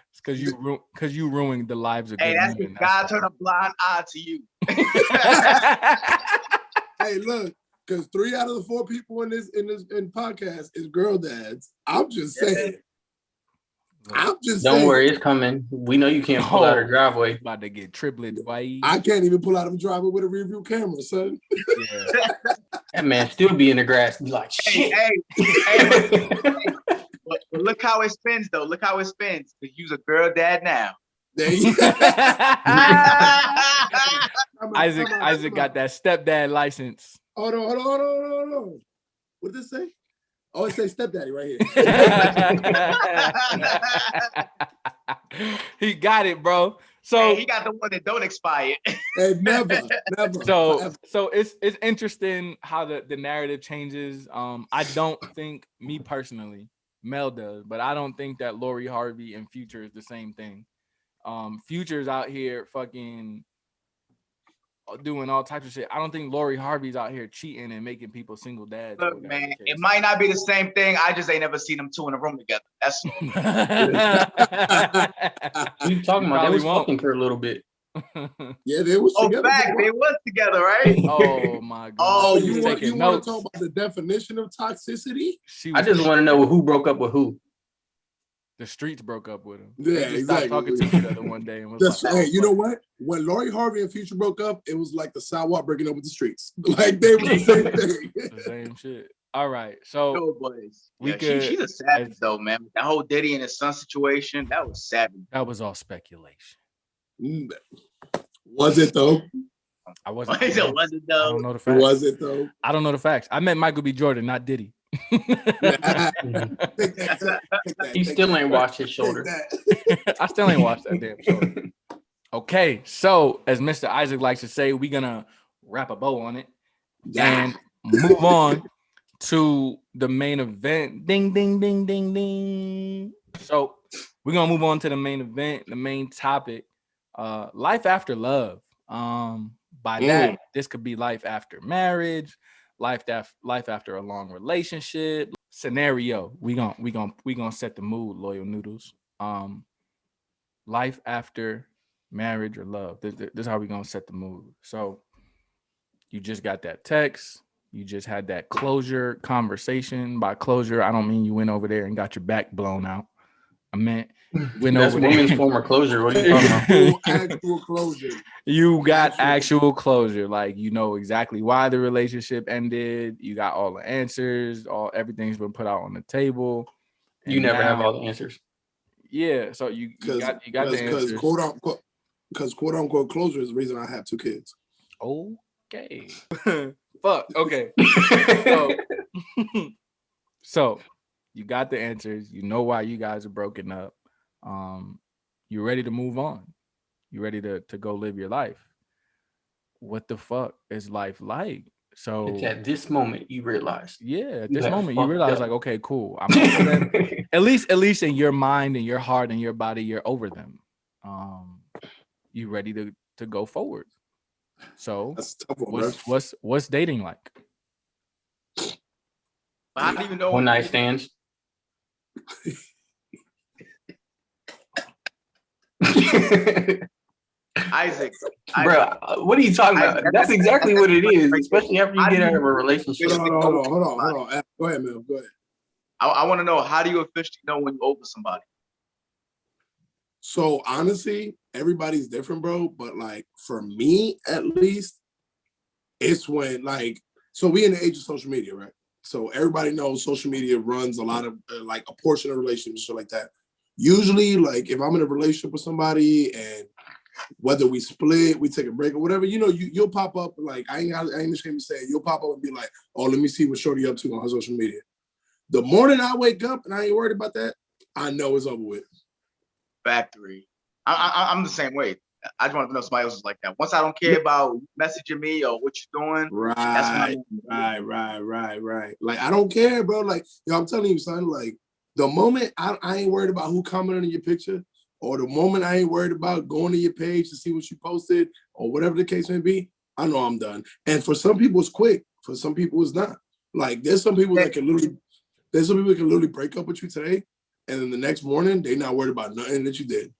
It's because you ruined the lives of. Hey, that's because God turned a blind eye to you. Hey, look, because 3 out of the 4 people in podcast is girl dads. I'm just saying. Don't worry, it's coming. We know you can't pull out a driveway. About to get triplets, boy. I can't even pull out of a driveway with a rear view camera, son. Yeah. That man still be in the grass, be like, shit. Hey. But look how it spins, though. Look how it spins. Because you's a girl dad now. Isaac got that stepdad license. Hold on. What did it say? Oh, it says stepdaddy right here. He got it, bro. So hey, he got the one that don't expire. Hey, never. So it's interesting how the narrative changes. I don't think, me personally, Mel does, but I don't think that Lori Harvey and Future is the same thing. Future's out here fucking doing all types of shit. I don't think Lori Harvey's out here cheating and making people single dads. Look, man, it might not be the same thing. I just ain't never seen them 2 in a room together. That's You talking about? They was fucking for a little bit. Yeah, they was together. They was together, right? Oh my god. Oh, you want to talk about the definition of toxicity? I just want to know who broke up with who. The streets broke up with him. Yeah, they just exactly. stopped talking to each other one day and was like, hey, you know what? When Lori Harvey and Future broke up, it was like the sidewalk breaking up with the streets. Like they were the same thing. The same shit. All right, so boys. We she's a savage though, man. That whole Diddy and his son situation, that was savage. That was all speculation. Was it though? I wasn't. Was it though? I don't know the facts. Was it though? I don't know the facts. I meant Michael B. Jordan, not Diddy. He still ain't washed his shoulder. I still ain't watched that damn shoulder. Okay, so as Mr. Isaac likes to say, we're gonna wrap a bow on it and move on to the main event. Ding, ding, ding, ding, ding. So we're gonna move on to the main event, the main topic, life after love. By that, this could be life after marriage, life after a long relationship. scenario. We gonna set the mood, loyal noodles. Life after marriage or love. This is how we gonna set the mood. So you just got that text. You just had that closure conversation. By closure, I don't mean you went over there and got your back blown out. I meant went That's over there. women's form of closure. What are you talking about? Actual closure. You got actual closure. Like, you know exactly why the relationship ended. You got all the answers. Everything's been put out on the table. You never have all the answers. Yeah. So you got the answers. Because quote unquote closure is the reason I have 2 kids. Okay. Fuck. Okay. So you got the answers. You know why you guys are broken up. You're ready to move on. You're ready to go live your life. What the fuck is life like? So it's at this moment you realize. Yeah, at this moment you realize, like, okay, cool. I'm over them. At least in your mind and your heart and your body, you're over them. You ready to go forward. So that's tough one, what's dating like? How do you know? One night stands. Isaac, bro, what are you talking about? That's exactly what it is, especially after you get out of a relationship. Hold on. Go ahead, man. Go ahead. I want to know, how do you officially know when you're over somebody? So honestly, everybody's different, bro. But like for me, at least, it's when like, so we in the age of social media, right? So everybody knows social media runs a lot of like a portion of relationships, shit like that. Usually, like if I'm in a relationship with somebody and whether we split, we take a break or whatever, you know, you'll pop up, like I ain't ashamed to say it, you'll pop up and be like, oh, let me see what Shorty up to on her social media. The morning I wake up and I ain't worried about that, I know it's over with. Factory. I'm the same way. I just want to know somebody else is like that. Once I don't care about messaging me or what you're doing, right, that's when right. Like I don't care, bro. Like, yo, I'm telling you, son. Like the moment I ain't worried about who commented on your picture, or the moment I ain't worried about going to your page to see what you posted, or whatever the case may be, I know I'm done. And for some people, it's quick. For some people, it's not. Like there's some people that can literally break up with you today, and then the next morning they not worried about nothing that you did.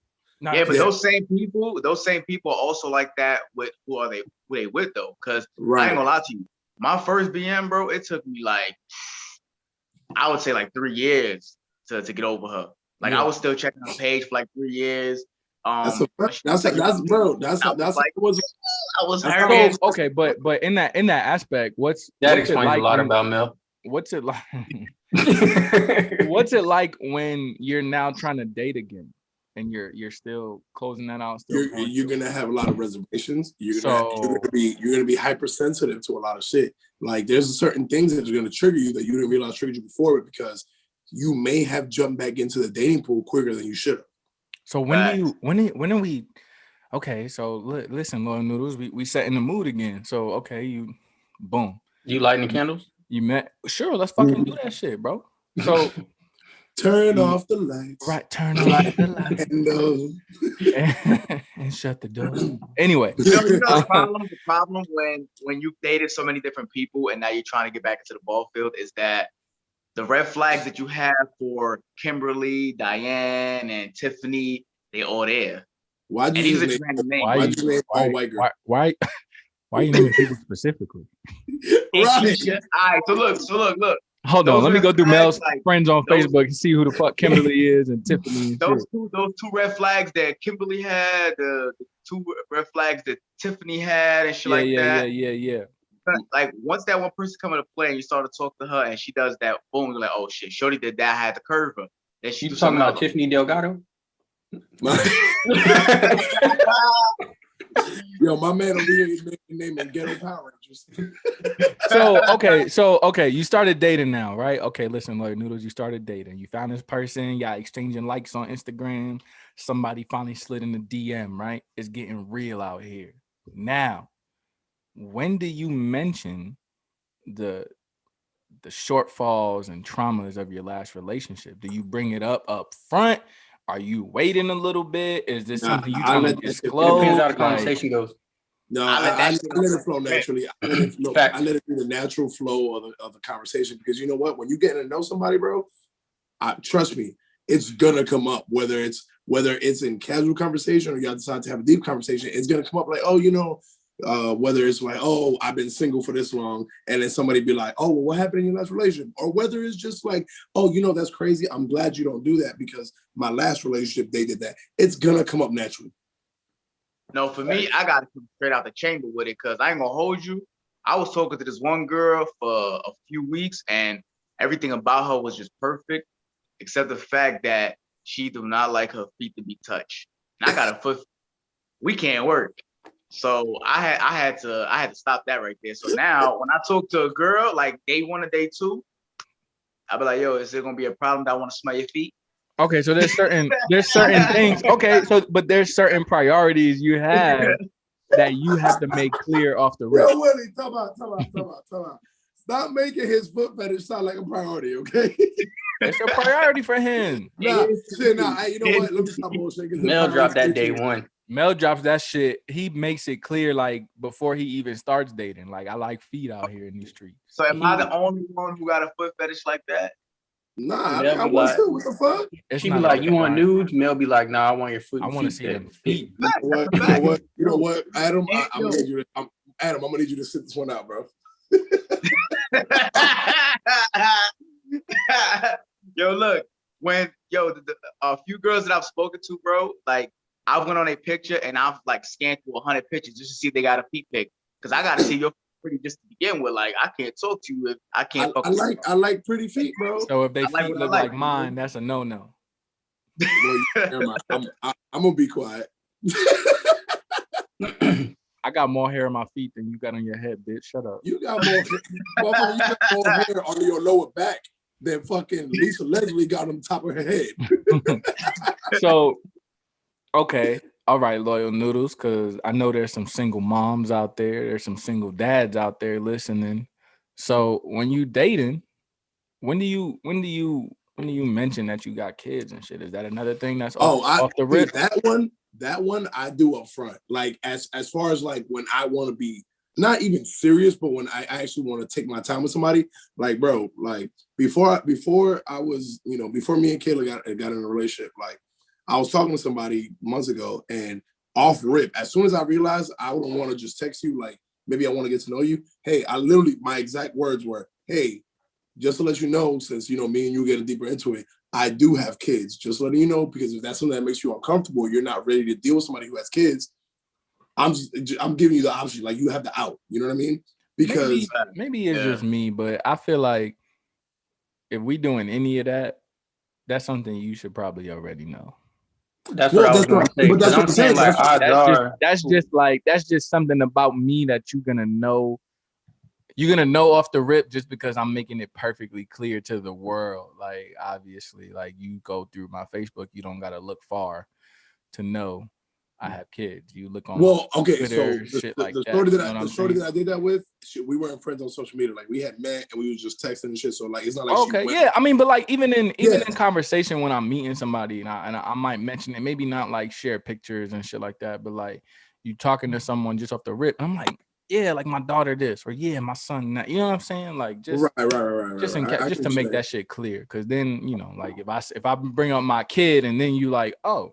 Those same people are also like that with who they with though. Because I ain't gonna lie to you, my first BM, bro, it took me like, I would say like 3 years to get over her. Like I was still checking her page for like 3 years. That's hurt. Okay, but in that aspect, what's explains like a lot about Mel. What's it like? What's it like when you're now trying to date again? And you're still closing that out. You're gonna have a lot of reservations. You're gonna be hypersensitive to a lot of shit. Like there's certain things that are gonna trigger you that you didn't realize triggered you before, because you may have jumped back into the dating pool quicker than you should have. So when do we? Okay, so listen, Loyal Noodles, we set in the mood again. So okay, you boom. You lighting the candles? You met? Sure, let's fucking do that shit, bro. So. Turn off the lights. Right, turn off the lights. And shut the door. Anyway. You know the problem when you've dated so many different people and now you're trying to get back into the ball field is that the red flags that you have for Kimberly, Diane, and Tiffany, they all there. Why'd you name all white girls? Why you naming people specifically? Right. All right, so look. Hold on, let me go through Mel's friends on Facebook and see who the fuck Kimberly is and Tiffany. And those two red flags that Kimberly had, the 2 red flags that Tiffany had, and shit that. Yeah. Like once that one person come into play and you start to talk to her and she does that, boom, you're like, oh shit, Shorty did that, I had to curve her. Then she talking about Tiffany Delgado? Yo, my man over here is naming ghetto Power Rangers. So okay, you started dating now, right? Okay, listen, Loyal Noodles, you started dating. You found this person, y'all exchanging likes on Instagram. Somebody finally slid in the DM, right? It's getting real out here. Now, when do you mention the shortfalls and traumas of your last relationship? Do you bring it up front? Are you waiting a little bit? Is this something you trying to disclose? Depends how the conversation goes. No, I let I that let shit it flow out. naturally. I let it flow. Facts. I let it be the natural flow of the conversation because you know what? When you get to know somebody, bro, trust me, it's gonna come up. Whether it's in casual conversation or you decide to have a deep conversation, it's gonna come up like, oh, whether it's like, oh, I've been single for this long, and then somebody be like, oh, well, what happened in your last relationship? Or whether it's just like, oh, that's crazy. I'm glad you don't do that because my last relationship, they did that. It's gonna come up naturally. No, for me, I got to come straight out the chamber with it because I ain't gonna hold you. I was talking to this one girl for a few weeks, and everything about her was just perfect, except the fact that she do not like her feet to be touched. And I got a foot. We can't work. So I had to stop that right there. So now when I talk to a girl like day one or day two, I'll be like, yo, is there gonna be a problem that I want to smell your feet? Okay, so there's certain things. Okay, so but there's certain priorities you have that you have to make clear off the rip. Yo, Willie, talk about. Stop making his foot fetish sound like a priority, okay? It's a priority for him. You know what? Let me stop bullshitting. Mel dropped that day one. Mel drops that shit. He makes it clear like before he even starts dating. Like, I like feet out here in these streets. So am I the only one who got a foot fetish like that? Nah, Mel I be was like- too. What the fuck? It's She be not like, a you want requirement. nudes? Mel be like, nah, I want your foot. I want to see them feet. You know what, Adam? I'm gonna need you to. Adam, I'm gonna need you to sit this one out, bro. Yo, look, a few girls that I've spoken to, bro, like I went on a picture and I've like scanned through 100 pictures just to see if they got a feet pic. Because I gotta see your pretty just to begin with. Like, I can't talk to you if I can't fuck with you. I like pretty feet, bro. So if they I like feet what I look like, like mine, that's a no-no. Well, never mind. I'm gonna be quiet. I got more hair on my feet than you got on your head, bitch. Shut up. You got more hair on your lower back than fucking Lisa Leslie got on top of her head. So, okay. All right, loyal noodles, because I know there's some single moms out there. There's some single dads out there listening. So when you dating, when do you mention that you got kids and shit? Is that another thing that's off the rip? That one I do up front. Like as far as like when I want to be not even serious, but when I actually want to take my time with somebody, like bro, like before I was, before me and Kayla got in a relationship, like I was talking to somebody months ago and off rip, as soon as I realized I wouldn't want to just text you, like maybe I want to get to know you. Hey, my exact words were, hey, just to let you know, since me and you getting deeper into it, I do have kids. Just letting you know, because if that's something that makes you uncomfortable, you're not ready to deal with somebody who has kids. I'm giving you the option, like you have the out. You know what I mean? Because maybe it's just me, but I feel like if we doing any of that, that's something you should probably already know. That's what I was gonna say. But that's what I'm saying. Like, that's just something about me that you're gonna know. You're gonna know off the rip just because I'm making it perfectly clear to the world. Like, obviously, like you go through my Facebook, you don't gotta look far to know I have kids. You look on Twitter, so shit like the that. story that I did that with, we weren't friends on social media. Like we had met and we was just texting and shit. So like it's not like okay, yeah. I mean, but like even in conversation when I'm meeting somebody and I might mention it, maybe not like share pictures and shit like that, but like you talking to someone just off the rip, I'm like, yeah, like my daughter this, or yeah, my son that. You know what I'm saying? Like just right. Just to make that shit clear, because then like if I bring up my kid and then you like, oh,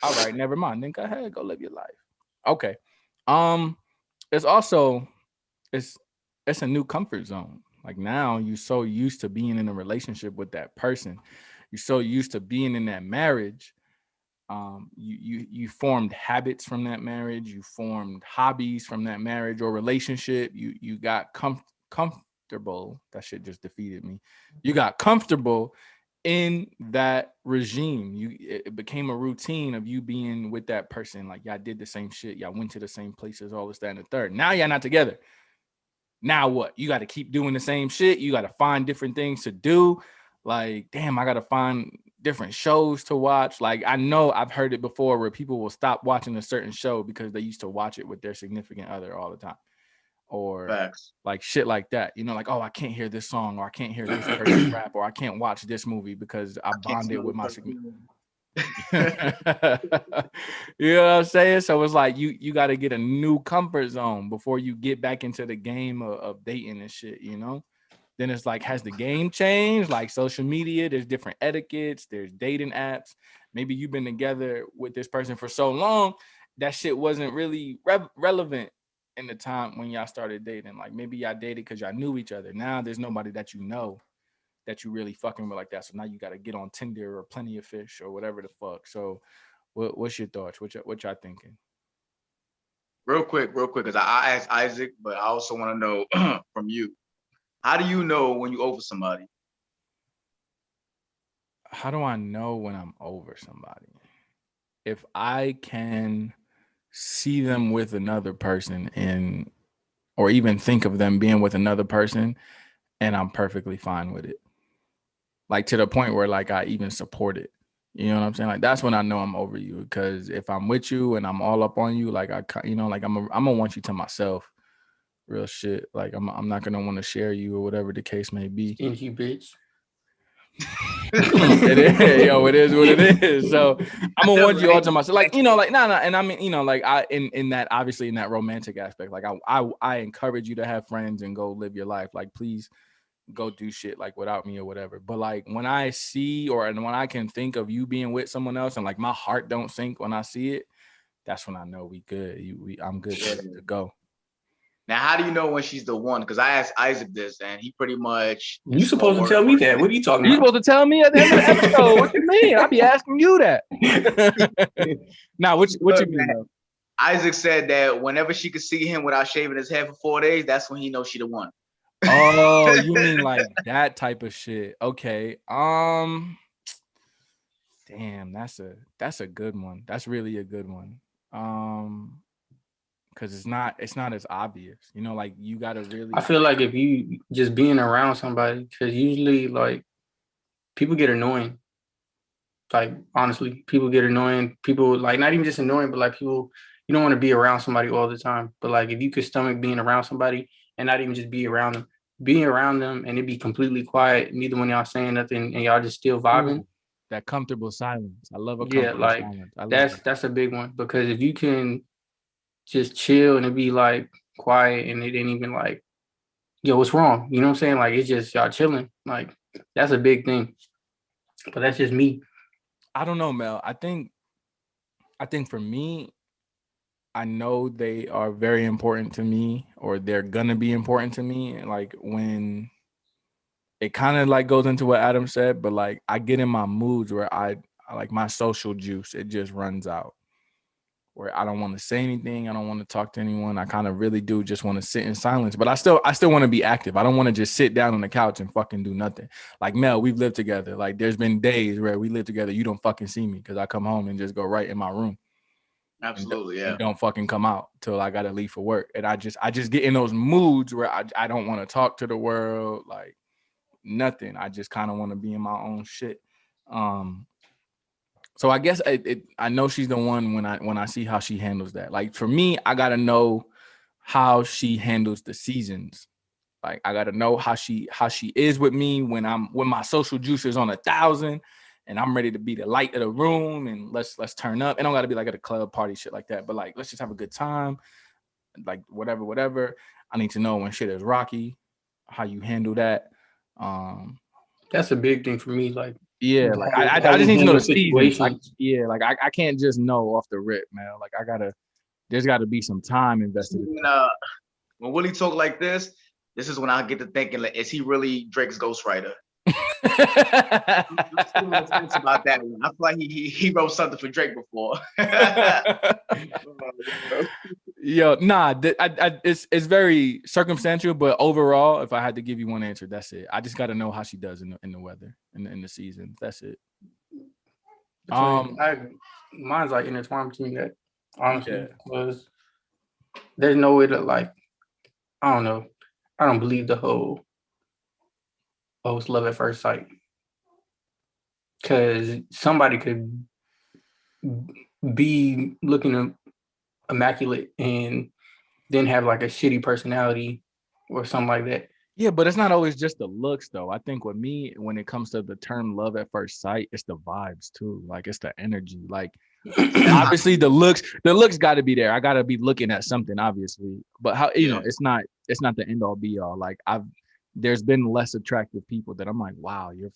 all right, never mind. Then go ahead, go live your life. Okay. It's also it's a new comfort zone. Like now you're so used to being in a relationship with that person. You're so used to being in that marriage. You formed habits from that marriage. You formed hobbies from that marriage or relationship. You got comfortable. That shit just defeated me. You got comfortable in that regime. It became a routine of you being with that person. Like y'all did the same shit. Y'all went to the same places, all this, that, and the third. Now y'all not together. Now what? You got to keep doing the same shit. You got to find different things to do. Like, damn, I got to find different shows to watch. Like, I know I've heard it before where people will stop watching a certain show because they used to watch it with their significant other all the time. Or Facts. like shit like that. Like, oh, I can't hear this song, or I can't hear this person rap, or I can't watch this movie because I bonded with my significant. You know what I'm saying? So it's like you got to get a new comfort zone before you get back into the game of dating and shit, you know? Then it's like, has the game changed? Like social media, there's different etiquettes, there's dating apps. Maybe you've been together with this person for so long that shit wasn't really relevant in the time when y'all started dating. Like maybe y'all dated because y'all knew each other. Now there's nobody that you know that you really fucking with like that. So now you got to get on Tinder or Plenty of Fish or whatever the fuck. So what's your thoughts? What y'all thinking? Real quick, because I asked Isaac, but I also want to know from you. How do you know when you over somebody? How do I know when I'm over somebody? If I can see them with another person and or even think of them being with another person and I'm perfectly fine with it. Like to the point where like I even support it. You know what I'm saying? Like that's when I know I'm over you, because if I'm with you and I'm all up on you, like like I'm gonna want you to myself. Real shit. Like I'm not gonna want to share you or whatever the case may be. Stingy bitch. It is, yo, it is what it is. So I'm gonna want you all to myself. Like, like nah, and I mean, like I in that obviously in that romantic aspect, like I encourage you to have friends and go live your life. Like please go do shit like without me or whatever. But like when I see and when I can think of you being with someone else and like my heart don't sink when I see it, that's when I know we good. I'm good to go. Now, how do you know when she's the one? Because I asked Isaac this, and he pretty much You supposed to tell me that. What are you talking You about? supposed to tell me at the end of the episode. What you mean? I be asking you that. Now, what you mean? Though? Isaac said that whenever she could see him without shaving his head for 4 days, that's when he knows she the one. Oh, you mean like that type of shit? Okay. Damn, that's a good one. That's really a good one. Because it's not as obvious. Like you gotta really. I feel like if you just being around somebody, because usually like people get annoying. Like honestly, people get annoying. People like not even just annoying, but like people you don't want to be around somebody all the time. But like if you could stomach being around somebody and not even just be around them, being around them and it be completely quiet, neither one of y'all saying nothing and y'all just still vibing. Ooh, that comfortable silence. I love a Yeah, comfortable like silence. I love that. that's a big one because if you can just chill and it be like quiet and it ain't even like, yo, what's wrong? You know what I'm saying? Like it's just y'all chilling. Like that's a big thing. But that's just me. I don't know, Mel. I think for me, I know they are very important to me, or they're gonna be important to me. And like when it kind of like goes into what Adam said, but like I get in my moods where I like my social juice, it just runs out. Where I don't want to say anything, I don't want to talk to anyone. I kind of really do just want to sit in silence. But I still want to be active. I don't want to just sit down on the couch and fucking do nothing. Like Mel, we've lived together. Like there's been days where we live together. You don't fucking see me because I come home and just go right in my room. Absolutely, and don't fucking come out till I gotta leave for work. And I just get in those moods where I don't want to talk to the world, like nothing. I just kind of want to be in my own shit. So I guess I know she's the one when I see how she handles that. Like for me, I gotta know how she handles the seasons. Like I gotta know how she is with me when my social juice is on 1,000 and I'm ready to be the light of the room and let's turn up. It don't gotta be like at a club party shit like that, but like let's just have a good time. Like whatever. I need to know when shit is rocky, how you handle that. That's a big thing for me. Like Yeah, like I how just we need to know handle the seasons. situations. I can't just know off the rip, man. Like there's gotta be some time invested. When Willie talk like this is when I get to thinking, like, is he really Drake's ghostwriter? I'm still on the fence about that one. I feel like he wrote something for Drake before. Yo, nah, it's very circumstantial, but overall, if I had to give you one answer, that's it. I just got to know how she does in the weather in the season. That's it. Mine's like intertwined between that, honestly, because there's no way to like, I don't know. I don't believe the whole it's love at first sight. Because somebody could be looking immaculate and then have like a shitty personality or something like that. Yeah, but it's not always just the looks though. I think with me, when it comes to the term love at first sight, it's the vibes too. Like it's the energy. Like obviously the looks got to be there. I got to be looking at something obviously. But how Yeah. it's not the end all be all. Like there's been less attractive people that I'm like, wow, you're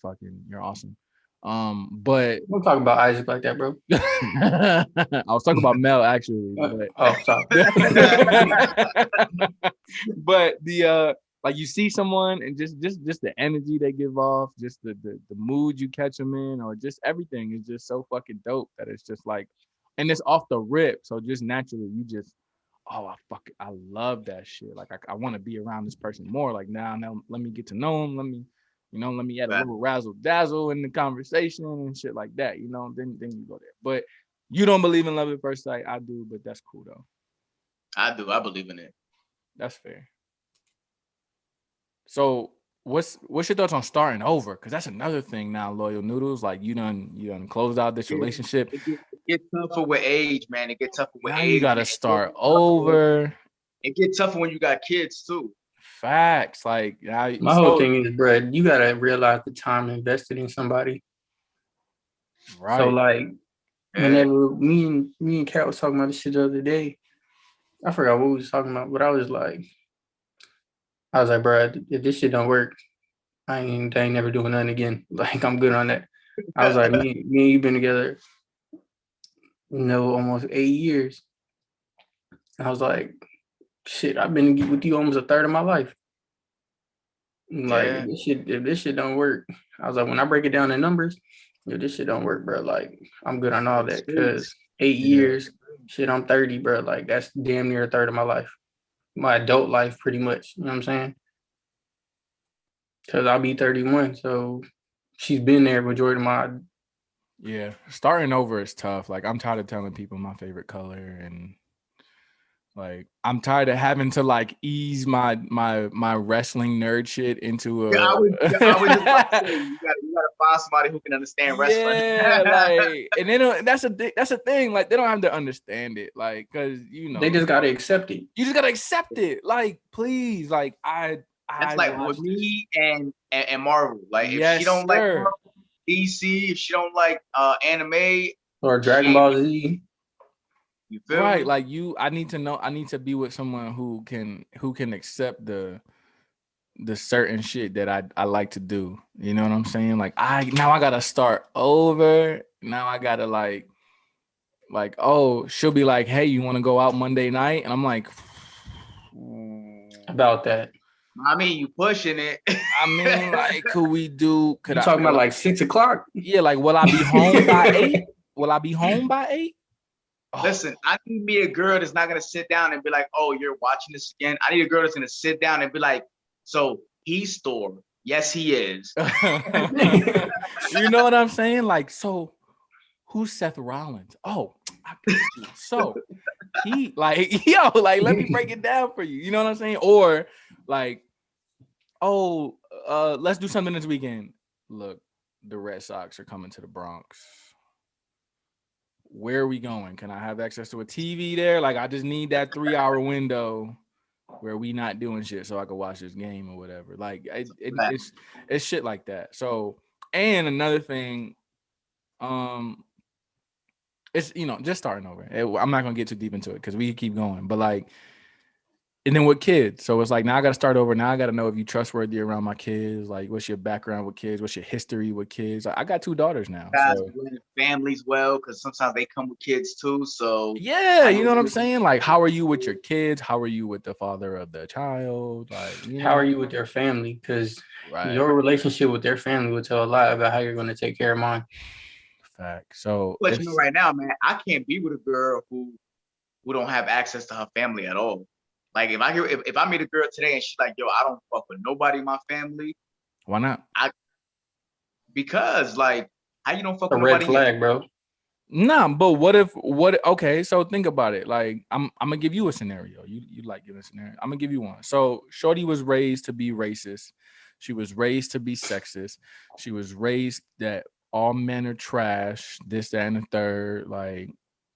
awesome. But Don't talk about Isaac like that, bro. I was talking about Mel actually, but Oh, sorry. but like you see someone and just the energy they give off, just the mood you catch them in, or just everything is just so fucking dope that it's just like, and it's off the rip. So just naturally you just, oh, I love that shit. Like I want to be around this person more. Like now let me get to know him. Let me add a Right. little razzle dazzle in the conversation and shit like that. Then you go there. But you don't believe in love at first sight. I do, but that's cool though. I do. I believe in it. That's fair. So what's your thoughts on starting over? Because that's another thing now, Loyal Noodles. Like you done closed out this Yeah. relationship. It gets tougher with age, man. It gets tougher with Now age. you gotta start over. It gets tougher when you got kids too. Facts. Like My whole thing is, bro, you gotta realize the time invested in somebody. right. So like, Yeah. whenever me and Kat was talking about this shit the other day, I forgot what we was talking about, but I was like, bro, if this shit don't work, I ain't never doing nothing again. Like I'm good on that. I was like, me and you been together, almost 8 years. I was like, shit, I've been with you almost a third of my life. Like Yeah. if this shit don't work, I was like, when I break it down in numbers, if this shit don't work, bro, like I'm good on all that. Cause 8 years, shit, I'm 30, bro. Like that's damn near a third of my life. My adult life, pretty much. You know what I'm saying? Cause I'll be 31. So she's been there majority of my Yeah, starting over is tough. Like I'm tired of telling people my favorite color, and like I'm tired of having to like ease my wrestling nerd shit into a. Yeah, I was just about to say you gotta find somebody who can understand wrestling. Yeah, like, and then that's a thing. Like they don't have to understand it, like, cause they just gotta accept it. you just gotta accept it. Like, please, like That's like with me and Marvel. Like if Yes, she don't like sir. Marvel, DC, if she don't like anime, Or Dragon Ball Z. you feel Right, me? like I need to be with someone who can accept the certain shit that I like to do. You know what I'm saying? Like I gotta start over. Now I gotta like oh, she'll be like, hey, you want to go out Monday night? And I'm like, About that. I mean, you pushing it. I mean, like, could You talking about like 6 o'clock? Yeah, like will I be home by 8? Will I be home by 8? Oh. Listen, I need me a girl that's not gonna sit down and be like, "Oh, you're watching this again." I need a girl that's gonna sit down and be like, "So he's Thor? Yes, he is." You know what I'm saying? Like, so who's Seth Rollins? Oh, I got you. So he like, yo, like, let me break it down for you. You know what I'm saying? Or like, oh, let's do something this weekend. Look, the Red Sox are coming to the Bronx. Where are we going? Can I have access to a TV there? Like, I just need that 3-hour window where we not doing shit so I can watch this game or whatever. Like, it's shit like that. So, and another thing, it's, just starting over. I'm not gonna get too deep into it because we keep going, but like, and then with kids, so it's like now I got to start over. Now I got to know if you trustworthy around my kids. Like, what's your background with kids? What's your history with kids? I got 2 daughters now. Guys So. blend families well because sometimes they come with kids too. So Yeah, you know what I'm saying? Like, how are you with your kids? How are you with the father of the child? Like, How are you with their family? Because right. your relationship with their family will tell a lot about how you're going to take care of mine. Fact. So let you know right now, man, I can't be with a girl who don't have access to her family at all. Like if I meet a girl today and she's like, "Yo, I don't fuck with nobody in my family." Why not? Because like, how you don't fuck A with red nobody? flag, bro. Nah, but okay, so think about it. Like, I'm gonna give you a scenario. You like giving a scenario. I'm gonna give you one. So Shorty was raised to be racist. She was raised to be sexist. She was raised that all men are trash, this, that, and the third. Like,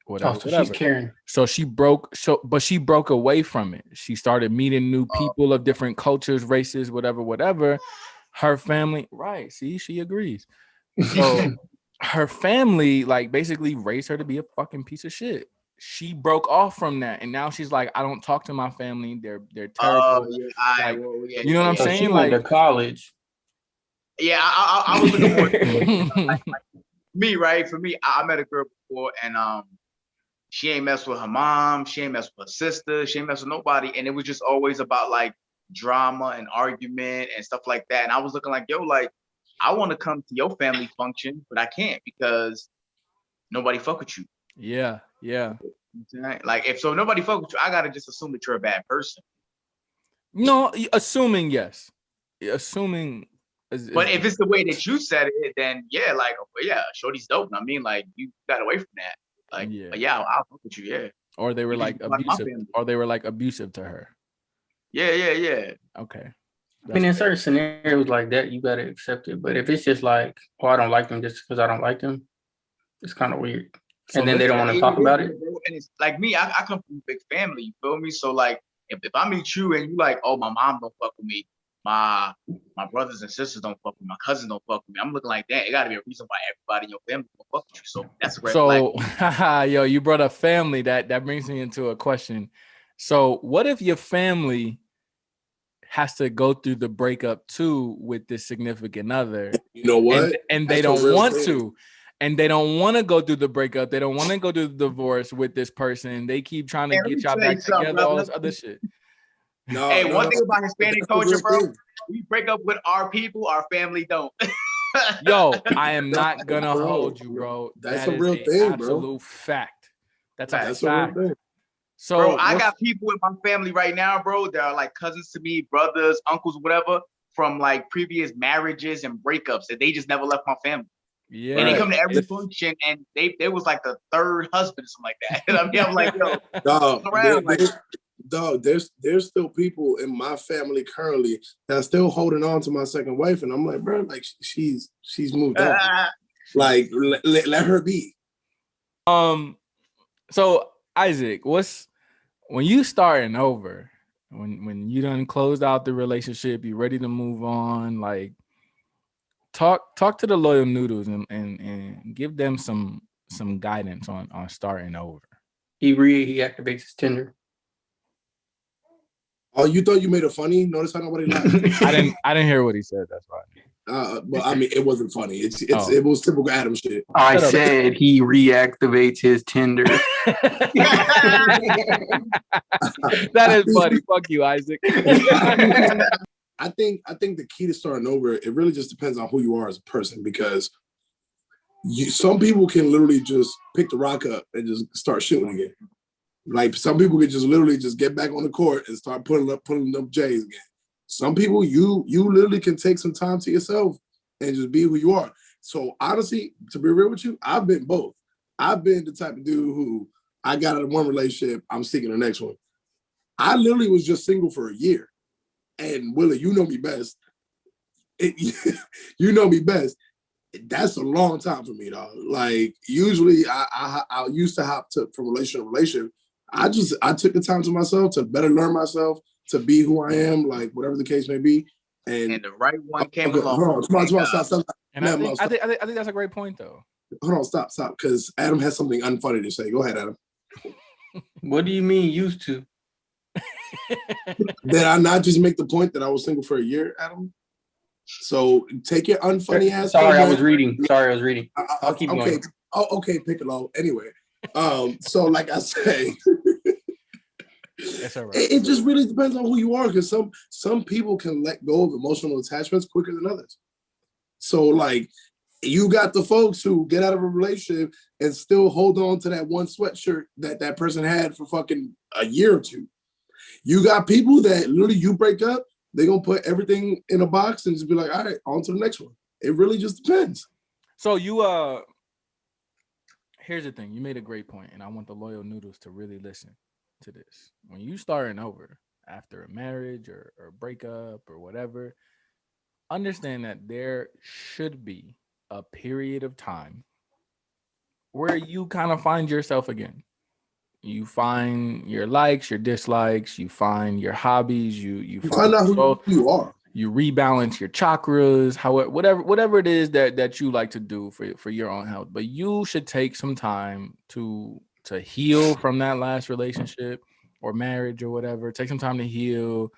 whatever, Oh, so she's caring. So she broke away from it. She started meeting new people of different cultures, races, whatever. Her family, right? See, she agrees. So her family, like, basically raised her to be a fucking piece of shit. She broke off from that, and now she's like, I don't talk to my family. They're terrible. You know what I'm So saying? she went to college. Yeah, I was looking for like me, right? For me, I met a girl before, and she ain't mess with her mom, she ain't mess with her sister, she ain't mess with nobody, and it was just always about like drama and argument and stuff like that. And I was looking like, yo, like I want to come to your family function, but I can't because nobody fuck with you. Yeah. Like if nobody fuck with you, I gotta just assume that you're a bad person. No, assuming yes, assuming. But if it's the way that you said it, then yeah, like yeah, shorty's dope. I mean, like you got away from that. Like yeah, I'll fuck with you. Yeah. Or they were like abusive. Or they were like abusive to her. Yeah. Okay. I mean, in certain scenarios like that, you gotta accept it. But if it's just like, oh, I don't like them just because I don't like them, it's kind of weird. So and then they don't want to talk about it. And it's like me, I come from a big family. You feel me? So like, if I meet you and you like, oh, my mom don't fuck with me, my brothers and sisters don't fuck with me, my cousins don't fuck with me. I'm looking like that. It got to be a reason why everybody in your family don't fuck with you. So that's a red flag. Yo, you brought up family. That brings me into a question. So what if your family has to go through the breakup too with this significant other? You know what? And they don't want to. And they don't want to go through the breakup. They don't want to go through the divorce with this person. They keep trying to get y'all back together, all this other shit. One thing about Hispanic culture, bro, we break up with our people, our family don't. Yo, I am not gonna hold you, bro. That's a real thing, bro. Absolute fact. That's a fact. A real thing. So, bro, I got people in my family right now, bro. That are like cousins to me, brothers, uncles, whatever, from like previous marriages and breakups that they just never left my family. Yeah, and they come to every function, and they was like the third husband or something like that. And I mean, I'm like, yo, dog, there's still people in my family currently that's still holding on to my second wife, and I'm like, bro, like she's moved on. Like let her be. So Isaac, when you starting over, when you done closed out the relationship, you ready to move on, like talk to the loyal noodles and give them some guidance on starting over. He reactivates his Tinder. Oh, you thought you made it funny? Notice how nobody laughed. I didn't hear what he said. That's why. Well, I mean, it wasn't funny. It was typical Adam shit. I said he reactivates his Tinder. That is funny. Fuck you, Isaac. I think the key to starting over, it really just depends on who you are as a person, because some people can literally just pick the rock up and just start shooting again. Like some people can just literally just get back on the court and start pulling up J's again. Some people, you literally can take some time to yourself and just be who you are. So honestly, to be real with you, I've been both. I've been the type of dude who I got out of one relationship, I'm seeking the next one. I literally was just single for a year. And Willie, you know me best. You know me best. That's a long time for me, dog. Like usually I used to hop from relationship to relationship. I took the time to myself to better learn myself, to be who I am, like whatever the case may be. And the right one came along. Hold on, stop. And I think that's a great point, though. Hold on, stop, because Adam has something unfunny to say. Go ahead, Adam. What do you mean used to? Did I not just make the point that I was single for a year, Adam? So take your unfunny ass. Sorry, I was reading. I'll keep okay. going. Oh, okay, Piccolo. Anyway, so like I say, that's all right. It just really depends on who you are, because some people can let go of emotional attachments quicker than others. So like you got the folks who get out of a relationship and still hold on to that one sweatshirt that person had for fucking a year or two. You got people that literally you break up, they're going to put everything in a box and just be like, all right, on to the next one. It really just depends. So here's the thing. You made a great point, and I want the loyal noodles to really listen to this. When you starting over after a marriage or a breakup or whatever, understand that there should be a period of time where you kind of find yourself again. You find your likes, your dislikes, you find your hobbies, you find out who you are. You rebalance your chakras, however, whatever it is that you like to do for your own health. But you should take some time to heal from that last relationship or marriage or whatever. Take some time to heal,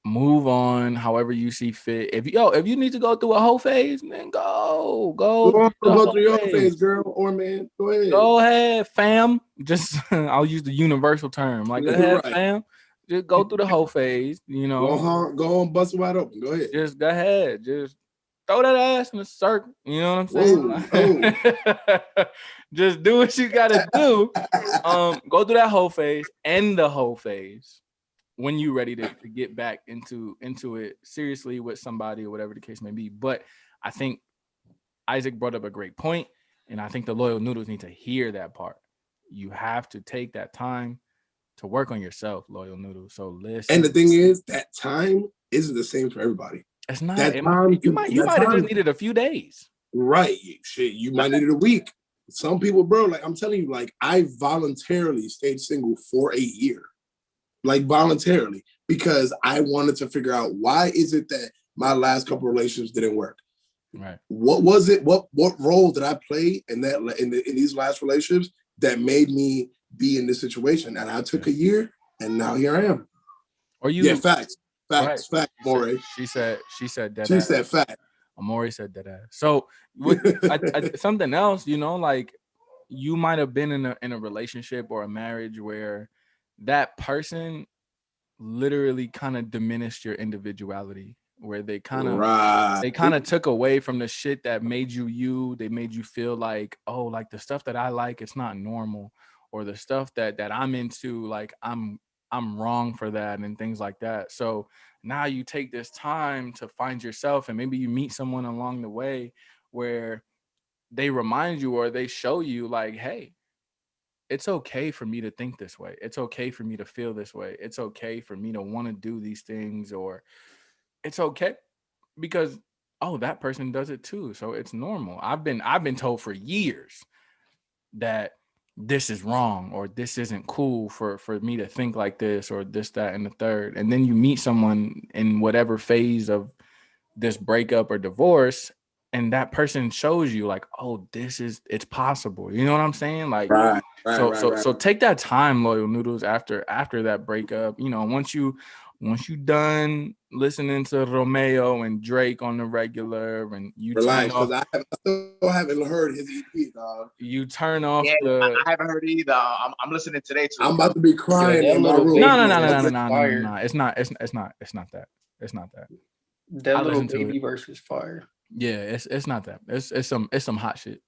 move on however you see fit. If you need to go through a whole phase, man, go Go through the whole through your phase. phase, girl or man. Go ahead. Go ahead, fam. Just I'll use the universal term. Like, go ahead, Right. fam. Just go through the whole phase, you know. Go on, bust it wide open. Go ahead. Just go ahead. Just throw that ass in a circle. You know what I'm saying? Just do what you gotta do. Go through that whole phase, end the whole phase when you're ready to get back into it seriously with somebody or whatever the case may be. But I think Isaac brought up a great point, and I think the loyal noodles need to hear that part. You have to take that time to work on yourself, loyal noodles. So listen. And the thing is, that time isn't the same for everybody. It's not. That time, you might have just needed a few days. Right. Shit, you might need it a week. Some people, bro, like I'm telling you, like I voluntarily stayed single for a year. Like voluntarily, because I wanted to figure out why is it that my last couple of relationships didn't work. Right. What was it? What role did I play in these last relationships that made me be in this situation? And I took a year, and now here I am. Or you? Yeah, facts, right. Amore. She said that. She said fact. Amore said that. So something else, you know, like you might have been in a relationship or a marriage where that person literally kind of diminished your individuality, where they kind of took away from the shit that made you. They made you feel like, oh, like the stuff that I like, it's not normal, or the stuff that I'm into, like I'm wrong for that and things like that. So now you take this time to find yourself, and maybe you meet someone along the way where they remind you or they show you like, hey, it's okay for me to think this way. It's okay for me to feel this way. It's okay for me to want to do these things, or it's okay because, oh, that person does it too. So it's normal. I've been told for years that this is wrong or this isn't cool for me to think like this or this, that, and the third. And then you meet someone in whatever phase of this breakup or divorce, and that person shows you like, oh, it's possible. You know what I'm saying? Like, so take that time, loyal noodles, after that breakup. You know, once you done listening to Romeo and Drake on the regular, and you relax, because I still haven't heard his EP, dog. You turn off I haven't heard it either. I'm listening today too. I'm about to be crying in my room. No. It's not that. It's not that. That little baby verse was fire. Yeah, it's not that. It's some hot shit.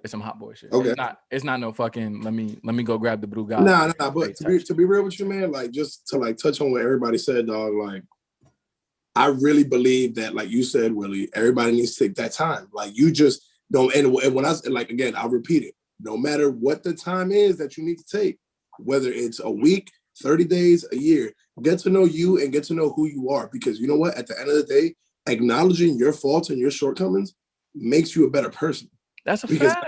It's some hot boy shit. Okay. It's not no fucking let me go grab the Brugatti. Nah, but to be real with you, man, like just to like touch on what everybody said, dog, like I really believe that, like you said, Willie, everybody needs to take that time. Like you just don't, and when I like again, I'll repeat it. No matter what the time is that you need to take, whether it's a week, 30 days, a year, get to know you and get to know who you are. Because you know what? At the end of the day, acknowledging your faults and your shortcomings makes you a better person. That's a fact.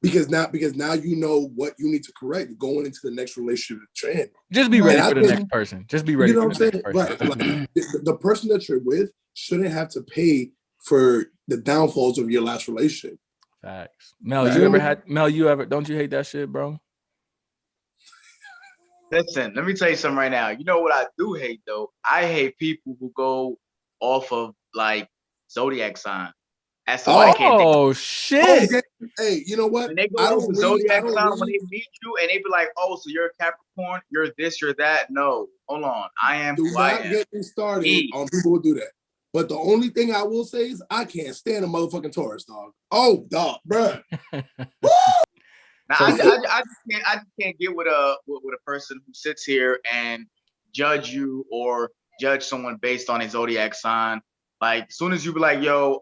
Because now you know what you need to correct going into the next relationship trend. Just be ready for the next person. Just be ready. You know for what the I'm saying? next person. Right. Like, the person that you're with shouldn't have to pay for the downfalls of your last relationship. Facts. Mel, don't you hate that shit, bro? Listen, let me tell you something right now. You know what I do hate though? I hate people who go off of like zodiac sign. That's why I can't think. Oh shit! Hey, you know what? When they go off zodiac sign, when they meet you and they be like, "Oh, so you're a Capricorn? You're this, you're that." No, hold on. I am. Do not get me started on people who do that. But the only thing I will say is I can't stand a motherfucking Taurus, dog. Oh, dog, bruh. Now, I just can't get with a person who sits here and judge you or judge someone based on his zodiac sign. Like, as soon as you be like, "Yo,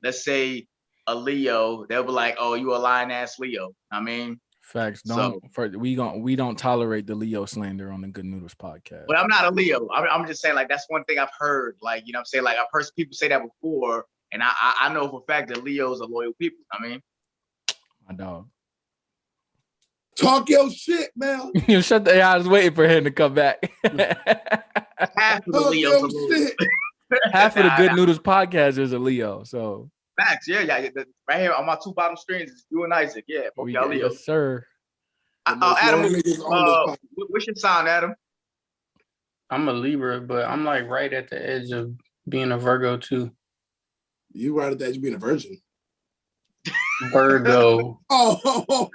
let's say a Leo," they'll be like, "Oh, you a lying ass Leo." I mean, facts. We don't tolerate the Leo slander on the Good Noodles podcast. But I'm not a Leo. I'm just saying, like, that's one thing I've heard. Like, you know what I'm saying? Like, I've heard people say that before, and I know for a fact that Leos are loyal people. I mean, My dog. Talk your shit, man. You shut the. I was waiting for him to come back. Half of the Talk Leos your are Leos. shit. Half of the Good Noodles podcast is a Leo, so Facts, yeah. Right here on my two bottom screens is you and Isaac. Yeah, both y'all Leos. yes, sir. The most Adam, loyal niggas on this podcast. what's your sign, Adam? I'm a Libra, but I'm like right at the edge of being a Virgo too. You right at that, you being a virgin. Virgo. Oh,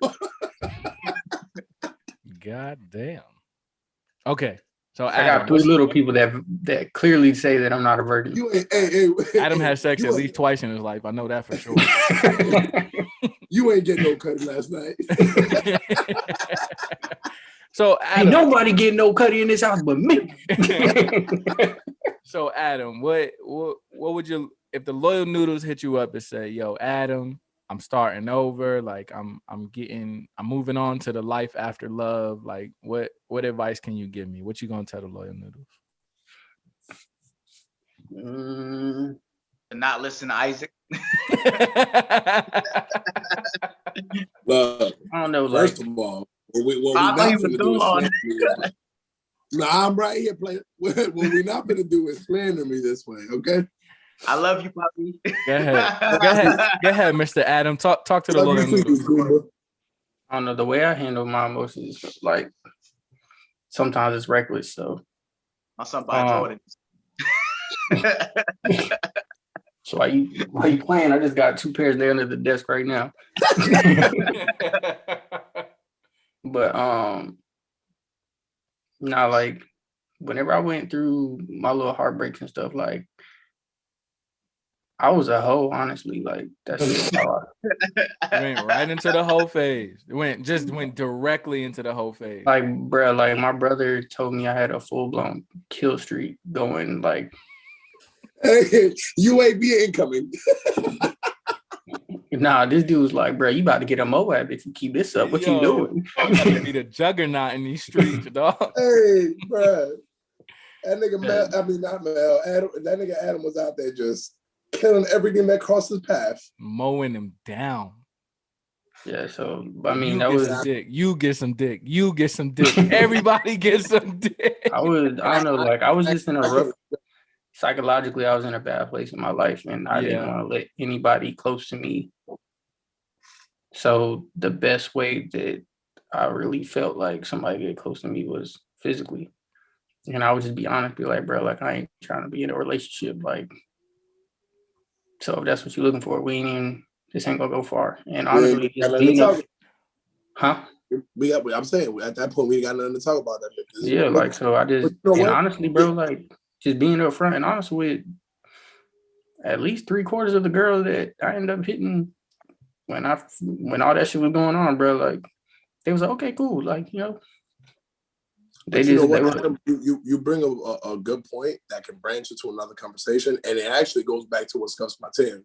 God damn. Okay, so I got three little people that clearly say that I'm not a virgin. you ain't. Hey, Adam has sex at least twice in his life. I know that for sure. You ain't getting no cutting last night. So Ain't Adam, nobody getting no cutty in this house but me. so Adam, what would you, if the loyal noodles hit you up and say, "Yo, Adam, I'm starting over. Like I'm moving on to the life after love. Like what advice can you give me? What you gonna tell the loyal noodles?" Not listen to Isaac. Look, I don't know. first Like, of all, what we I not thought he was gonna do is gone. slander me this way. No, I'm right here playing. What we not gonna do is slander me this way, okay? I love you, puppy. Go ahead, Mr. Adam. Talk to the Love loyal you too, noodles. Goomba. I don't know. The way I handle my emotions, like sometimes it's reckless. So, My son buy Jordan. so why you playing? I just got two pairs there under the desk right now. But now like whenever I went through my little heartbreaks and stuff, like I was a hoe, honestly. Like that's just how You went right into the whole phase. It went directly into the whole phase. like bruh, like my brother told me I had a full-blown kill streak going. Like Hey, UAV incoming. nah, this dude's like, bruh, you about to get a Moab if you keep this up. What you doing? I'm about to be the juggernaut in these streets, dog. Hey, bro. That nigga Mel, I mean not Mel, Adam, that nigga Adam was out there just killing everything that crossed his path. Mowing them down. Yeah, so I mean you that get was some dick. You get some dick. You get some dick. Everybody gets some dick. I don't know, like I was just in a rough psychologically, I was in a bad place in my life and I didn't want to let anybody close to me. So the best way that I really felt like somebody get close to me was physically. And I would just be honest, be like, bro, like I ain't trying to be in a relationship. Like, so if that's what you're looking for, this ain't gonna go far. And honestly, just being I'm saying at that point we ain't got nothing to talk about that. Yeah, like so I just and honestly, bro, like just being upfront and honest with at least 3/4 of the girls that I ended up hitting when all that shit was going on, bro, like they was like, okay, cool, like they just Adam, you bring a good point that can branch into another conversation, and it actually goes back to what Scuffs my Timbs.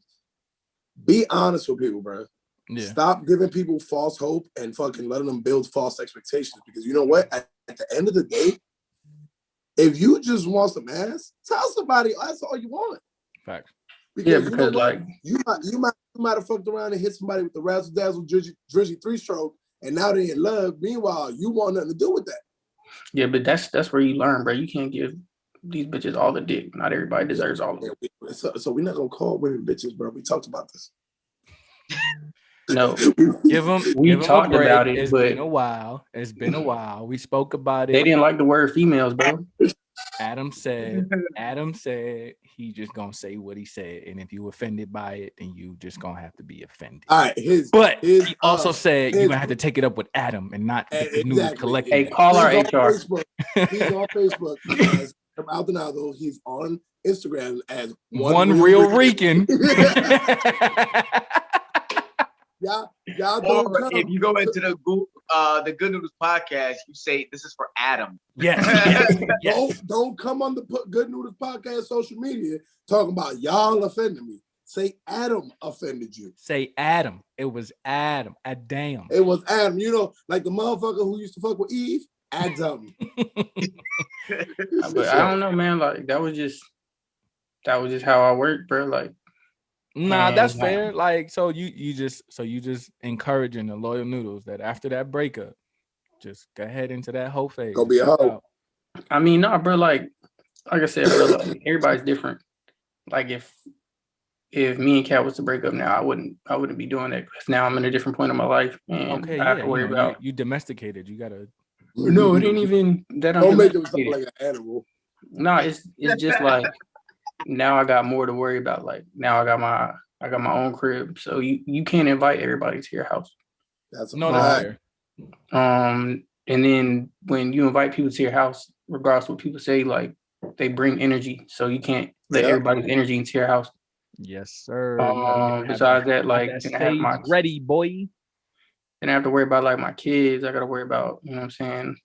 Be honest with people, bro. Yeah. Stop giving people false hope and fucking letting them build false expectations. Because you know what? At the end of the day, if you just want some ass, tell somebody that's all you want. Facts. Because you know like you might have fucked around and hit somebody with the razzle dazzle drizzy 3-stroke, and now they in love. Meanwhile, you want nothing to do with that. Yeah, but that's where you learn, bro. You can't give these bitches all the dick. Not everybody deserves all of it. So we're not gonna call women bitches, bro. We talked about this. No, we talked about it. It's been a while. It's been a while. We spoke about it. They didn't like the word females, bro. Adam said he just gonna say what he said, and if you offended by it, then you just gonna have to be offended. All right, he also said you're gonna have to take it up with Adam and not the Noodles Collective. Hey, call our HR. He's on Facebook as Maldonado. He's on Instagram as one real Rican. Y'all don't come. If you go into the Good Noodles podcast, you say this is for Adam. Yes. Don't come on the Good Noodles podcast social media talking about y'all offended me. Say Adam offended you. Say Adam. It was Adam. Adam. It was Adam. You know, like the motherfucker who used to fuck with Eve. Adam. But I don't know, man. Like that was just how I worked, bro. Like Nah, that's And, fair. Like, so you just encouraging the loyal noodles that after that breakup, just go ahead into that whole phase. Go be a hoe. I mean, nah, bro. Like I said, bro. Like everybody's different. Like if me and Kat was to break up now, I wouldn't be doing that because now I'm in a different point of my life and Okay, I have yeah, to worry about. you domesticated. You gotta. No, it ain't even that I'm Don't make him sound domesticated. like an animal. No, it's just like now I got more to worry about. Like now I got my own crib, so you can't invite everybody to your house. That's a No, that's fact. fair. And then when you invite people to your house, regardless of what people say, like they bring energy, so you can't let Yep. everybody's energy into your house. Yes, sir. You gotta have Besides that, have like that then I have stage my ready, boy. then I have to worry about like my kids. I gotta worry about, you know what I'm saying?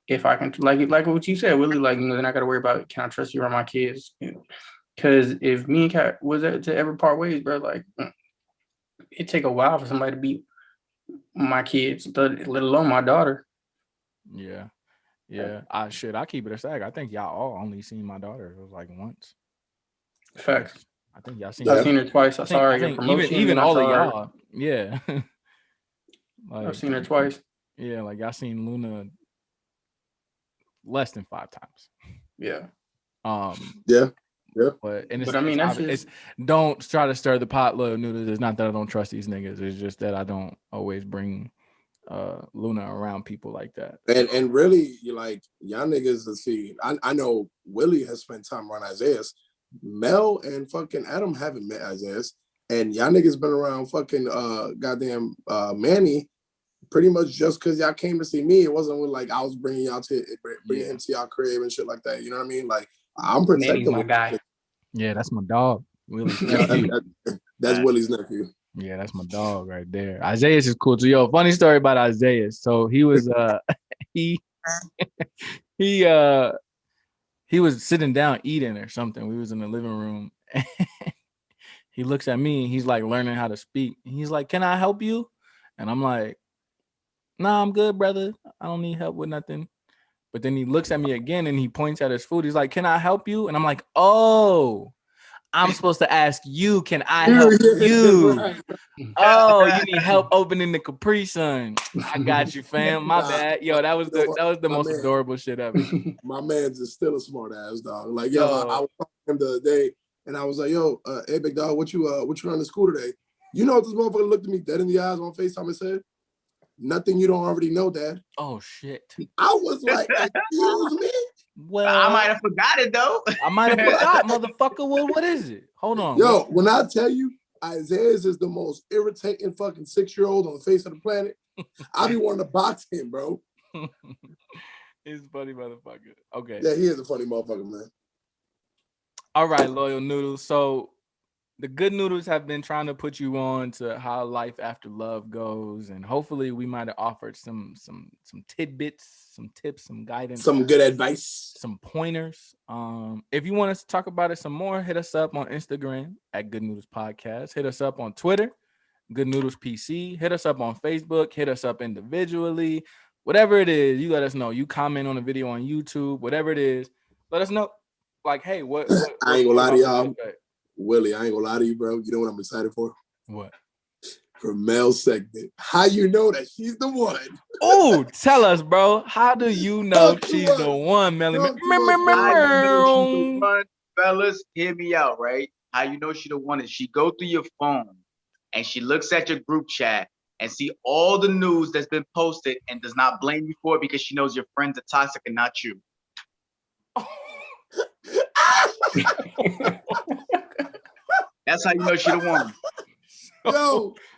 If I can like what you said, Willie, like, you know, then I gotta worry about can I trust you around my kids? Because if me and Kat was to ever part ways, bro, like it take a while for somebody to beat my kids, let alone my daughter. Yeah. Yeah. I keep it a stack. I think y'all all only seen my daughter. It was like once. Facts. I think y'all seen I've her. seen her twice. I saw her I at your think promotion. even And I all of saw her. y'all. Yeah. I've Like, seen her twice. yeah, like y'all seen Luna less than 5 times. Yeah. Yeah. But and But I mean, that's it's just don't try to stir the pot, loyal noodles. It's not that I don't trust these niggas. It's just that I don't always bring Luna around people like that. And really, you like y'all niggas to see. I know Willie has spent time around Isaiah's. Mel and fucking Adam haven't met Isaiah's, and y'all niggas been around fucking goddamn Manny pretty much just because y'all came to see me. It wasn't with, like I was bringing him to y'all crib and shit like that. You know what I mean? Like I'm Manny's protecting my guy. Yeah, that's my dog. Willie's Yeah, nephew. that's Willie's nephew. Yeah, that's my dog right there. Isaiah's is cool too. Yo, funny story about Isaiah. So he was he he was sitting down eating or something. We was in the living room. He looks at me and he's like learning how to speak. He's like, "Can I help you?" And I'm like, "Nah, I'm good, brother. I don't need help with nothing." But then he looks at me again and he points at his food. He's like, "Can I help you?" And I'm like, "Oh, I'm supposed to ask you, can I help you?" Right. Oh, you need help opening the Capri Sun. I got you, fam. My bad. Yo, that was the most adorable shit ever. My man's is still a smart ass dog. Like, Yo. I was talking to him the other day, and I was like, "Yo, hey, big dog, what you run to school today?" You know what this motherfucker looked at me dead in the eyes on FaceTime and said, "Nothing you don't already know, Dad." Oh shit. I was like, "Excuse me." Well, I might have forgot it though. I might have forgot, motherfucker. Well, what is it? Hold on. Yo, when I tell you, Isaiah's is the most irritating fucking 6-year-old on the face of the planet. I be wanting to box him, bro. He's a funny motherfucker. Okay. Yeah, he is a funny motherfucker, man. All right, loyal noodles. So the good noodles have been trying to put you on to how life after love goes, and hopefully we might have offered some tidbits, some tips, some guidance, Some good advice, some pointers. If you want us to talk about it some more, hit us up on Instagram at Good Noodles Podcast. Hit us up on Twitter, Good Noodles PC. Hit us up on Facebook. Hit us up individually. Whatever it is, you let us know. You comment on the video on YouTube, whatever it is, let us know. Like, hey, what I ain't gonna lie to y'all. Willie, I ain't gonna lie to you, bro. You know what I'm excited for? What? For Mel's segment. How you know that she's the one? Oh, tell us, bro. How do you know she's the one, Melly? How you know she's the one, fellas? Hear me out, right? How you know she the one is she go through your phone and she looks at your group chat and see all the news that's been posted and does not blame you for it because she knows your friends are toxic and not you. That's how you know she the one.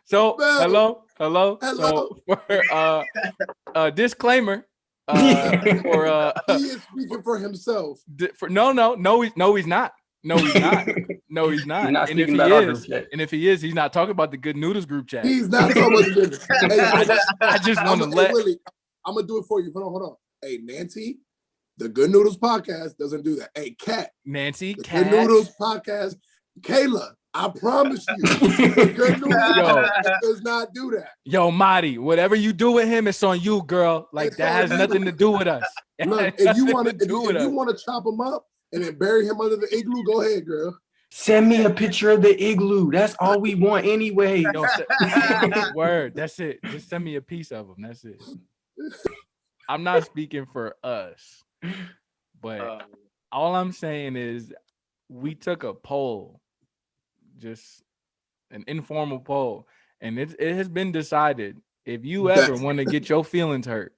So Mel. hello. So for disclaimer. For he is speaking for himself. No, he's not. No, he's not. No, he's not. He's not And if speaking he about our is, group chat. he's not talking about the Good Noodles group chat. He's not talking about the business. Hey, I just want to let. Hey, Willie, I'm gonna do it for you. Hold on. Hey, Nancy, the Good Noodles podcast doesn't do that. Hey, Kat, Nancy, the Kat. Good Noodles podcast, Kayla, I promise you, the Good Noodles podcast does not do that. Yo, Marty, whatever you do with him, it's on you, girl. Like that has nothing to do with us. Look, if you want to chop him up and then bury him under the igloo, go ahead, girl. Send me a picture of the igloo. That's all we want anyway. Yo, word. That's it. Just send me a piece of them. That's it. I'm not speaking for us, but all I'm saying is we took a poll, just an informal poll, and it has been decided if you ever want to get your feelings hurt,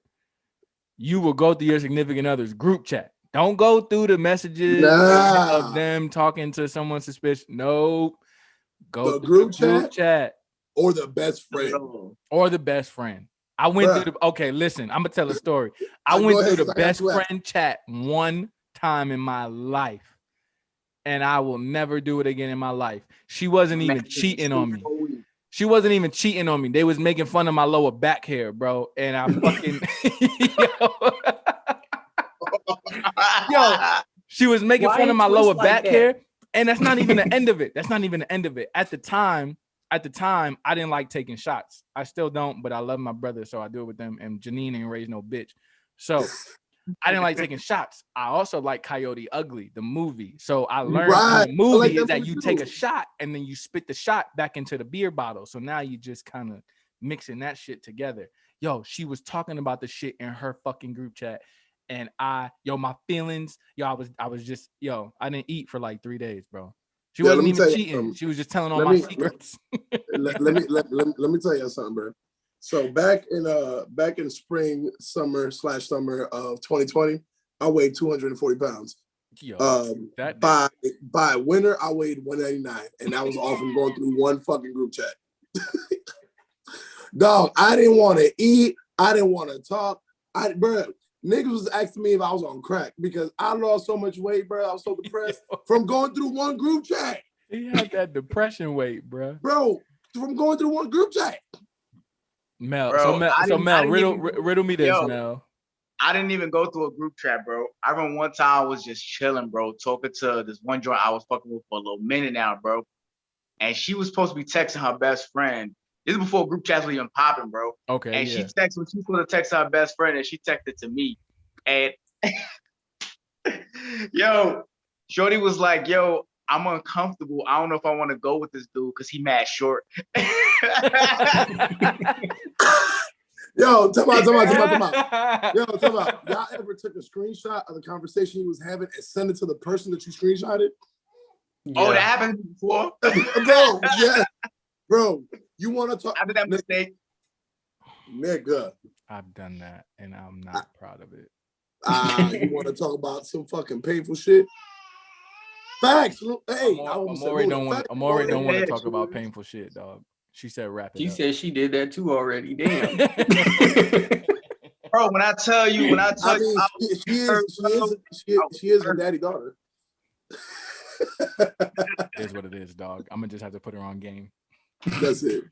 you will go through your significant other's group chat. Don't go through the messages of them talking to someone suspicious. No, go the through group chat or the best friend. Or the best friend. I went through the okay, listen, I'm gonna tell a story. I went through the best friend chat one time in my life, and I will never do it again in my life. She wasn't even cheating on me. She wasn't even cheating on me. They was making fun of my lower back hair, bro. And I fucking yo, she was making fun of my lower back hair. And that's not even the end of it. That's not even the end of it. At the time, I didn't like taking shots. I still don't, but I love my brother, so I do it with them. And Janine ain't raised no bitch. So I didn't like taking shots. I also like Coyote Ugly, the movie. So I learned in the movie is that you take a shot and then you spit the shot back into the beer bottle. So now you just kind of mixing that shit together. Yo, she was talking about the shit in her fucking group chat. And my feelings, I was just, I didn't eat for like 3 days, bro. She wasn't even cheating. She was just telling all my secrets. let me tell you something, bro. So back in spring, summer of 2020, I weighed 240 pounds. By winter, I weighed 189, and that was all from going through one fucking group chat. Dog, I didn't want to eat. I didn't want to talk. Bro, niggas was asking me if I was on crack because I lost so much weight, bro. I was so depressed from going through one group chat. He had that depression weight, bro. Bro, from going through one group chat. Mel, bro, Mel, riddle me this, Mel. I didn't even go through a group chat, bro. I remember one time I was just chilling, bro, talking to this one joint I was fucking with for a little minute now, bro. And she was supposed to be texting her best friend. This is before group chats were even popping, bro. Okay. And she was supposed to text her best friend, and she texted to me. And yo, Shorty was like, yo, I'm uncomfortable. I don't know if I want to go with this dude because he mad short. Yo, come on. Yo, come on. Y'all ever took a screenshot of the conversation you was having and send it to the person that you screenshotted? Yeah. Oh, that happened before? Bro, yeah. Bro, you want to talk? I did that mistake. Nigga. I've done that, and I'm not proud of it. You want to talk about some fucking painful shit? Facts. Hey, Amore don't want to talk about painful shit, dog. She said wrap it up. She said she did that too already. Damn. Bro, when I tell you, she is her daddy daughter. It is what it is, dog. I'm gonna just have to put her on game. That's it.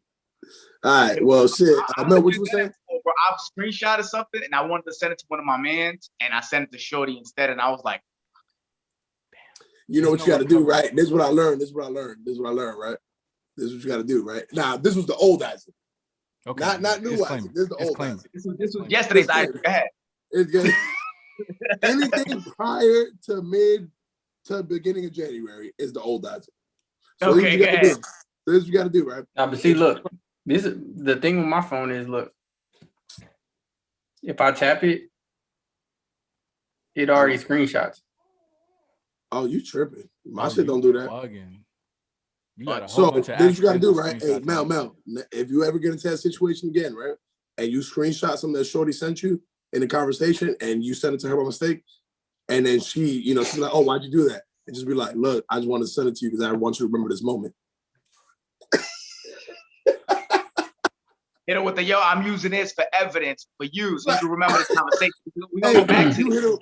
All right. Well, shit. I know what you were saying. Bro, I screenshotted something and I wanted to send it to one of my mans, and I sent it to Shorty instead, and I was like, you know what you got to do, right? This is what I learned, right? This is what you got to do, right? Now, this was the old Isaac. Okay. Not new Isaac. This is the old Isaac. This was yesterday's Isaac. Go ahead. It's good. Anything prior to beginning of January is the old Isaac. So okay, go ahead. This is what you got to do, right? Now, but see, look, this is the thing with my phone is, look, if I tap it, it already screenshots. Oh, you tripping? My shit don't do that. You got a so whole bunch of this you got to do, right? Hey, Mel, if you ever get into that situation again, right, and you screenshot something that Shorty sent you in the conversation, and you send it to her by mistake, and then she's like, "Oh, why'd you do that?" And just be like, "Look, I just wanted to send it to you because I want you to remember this moment." With the I'm using this for evidence for you, so you can remember this conversation. We gonna go back to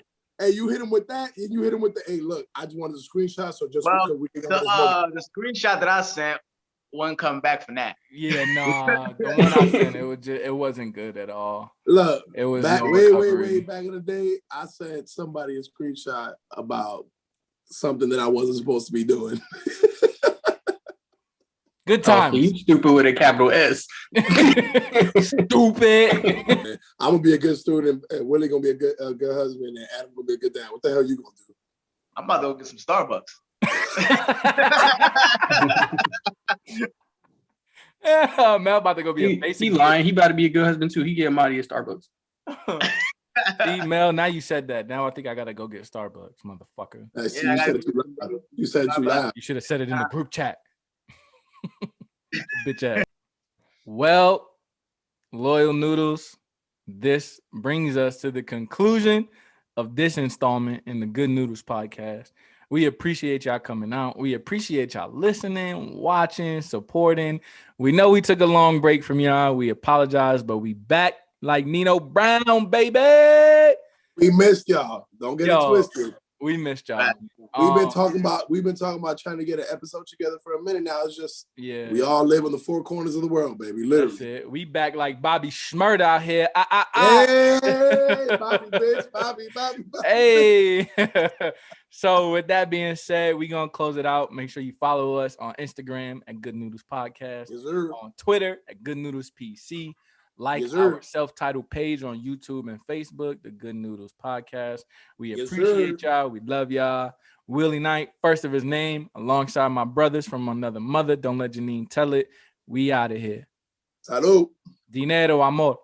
you hit him with that, and you hit him with the, hey, look, I just wanted a screenshot, so just because we can the screenshot that I sent wasn't coming back from that. Yeah, nah, the one I sent, it wasn't good at all. Look, it was way back in the day, I sent somebody a screenshot about something that I wasn't supposed to be doing. Good times. Oh, so you stupid with a capital S. Stupid. I'm gonna be a good student, and Willie gonna be a good husband, and Adam gonna be a good dad. What the hell you gonna do? I'm about to go get some Starbucks. Yeah, Mel about to go be a basic. He lying. He about to be a good husband too. He get Marty at Starbucks. See, Mel, now you said that. Now I think I gotta go get Starbucks, motherfucker. See, you said it too loud. You said it too loud. You should have said it in the group chat. Bitch ass. Well, loyal noodles, this brings us to the conclusion of this installment in the Good Noodles podcast. We appreciate y'all coming out. We appreciate y'all listening, watching, supporting. We know we took a long break from y'all. We apologize, but we back like Nino Brown, baby. We missed y'all. Don't get it twisted. We missed y'all. We've been talking about trying to get an episode together for a minute now. It's just we all live in the four corners of the world, baby. Literally. That's it. We back like Bobby Schmurd out here. Hey, Bobby, bitch, Bobby. Hey. So with that being said, we're gonna close it out. Make sure you follow us on Instagram at Good Noodles Podcast, yes, sir. On Twitter at Good Noodles PC. Like our self-titled page on YouTube and Facebook, the Good Noodles Podcast. We appreciate y'all. We love y'all. Willie Knight, first of his name, alongside my brothers from another mother. Don't let Janine tell it. We out of here. Salud. Dinero, amor.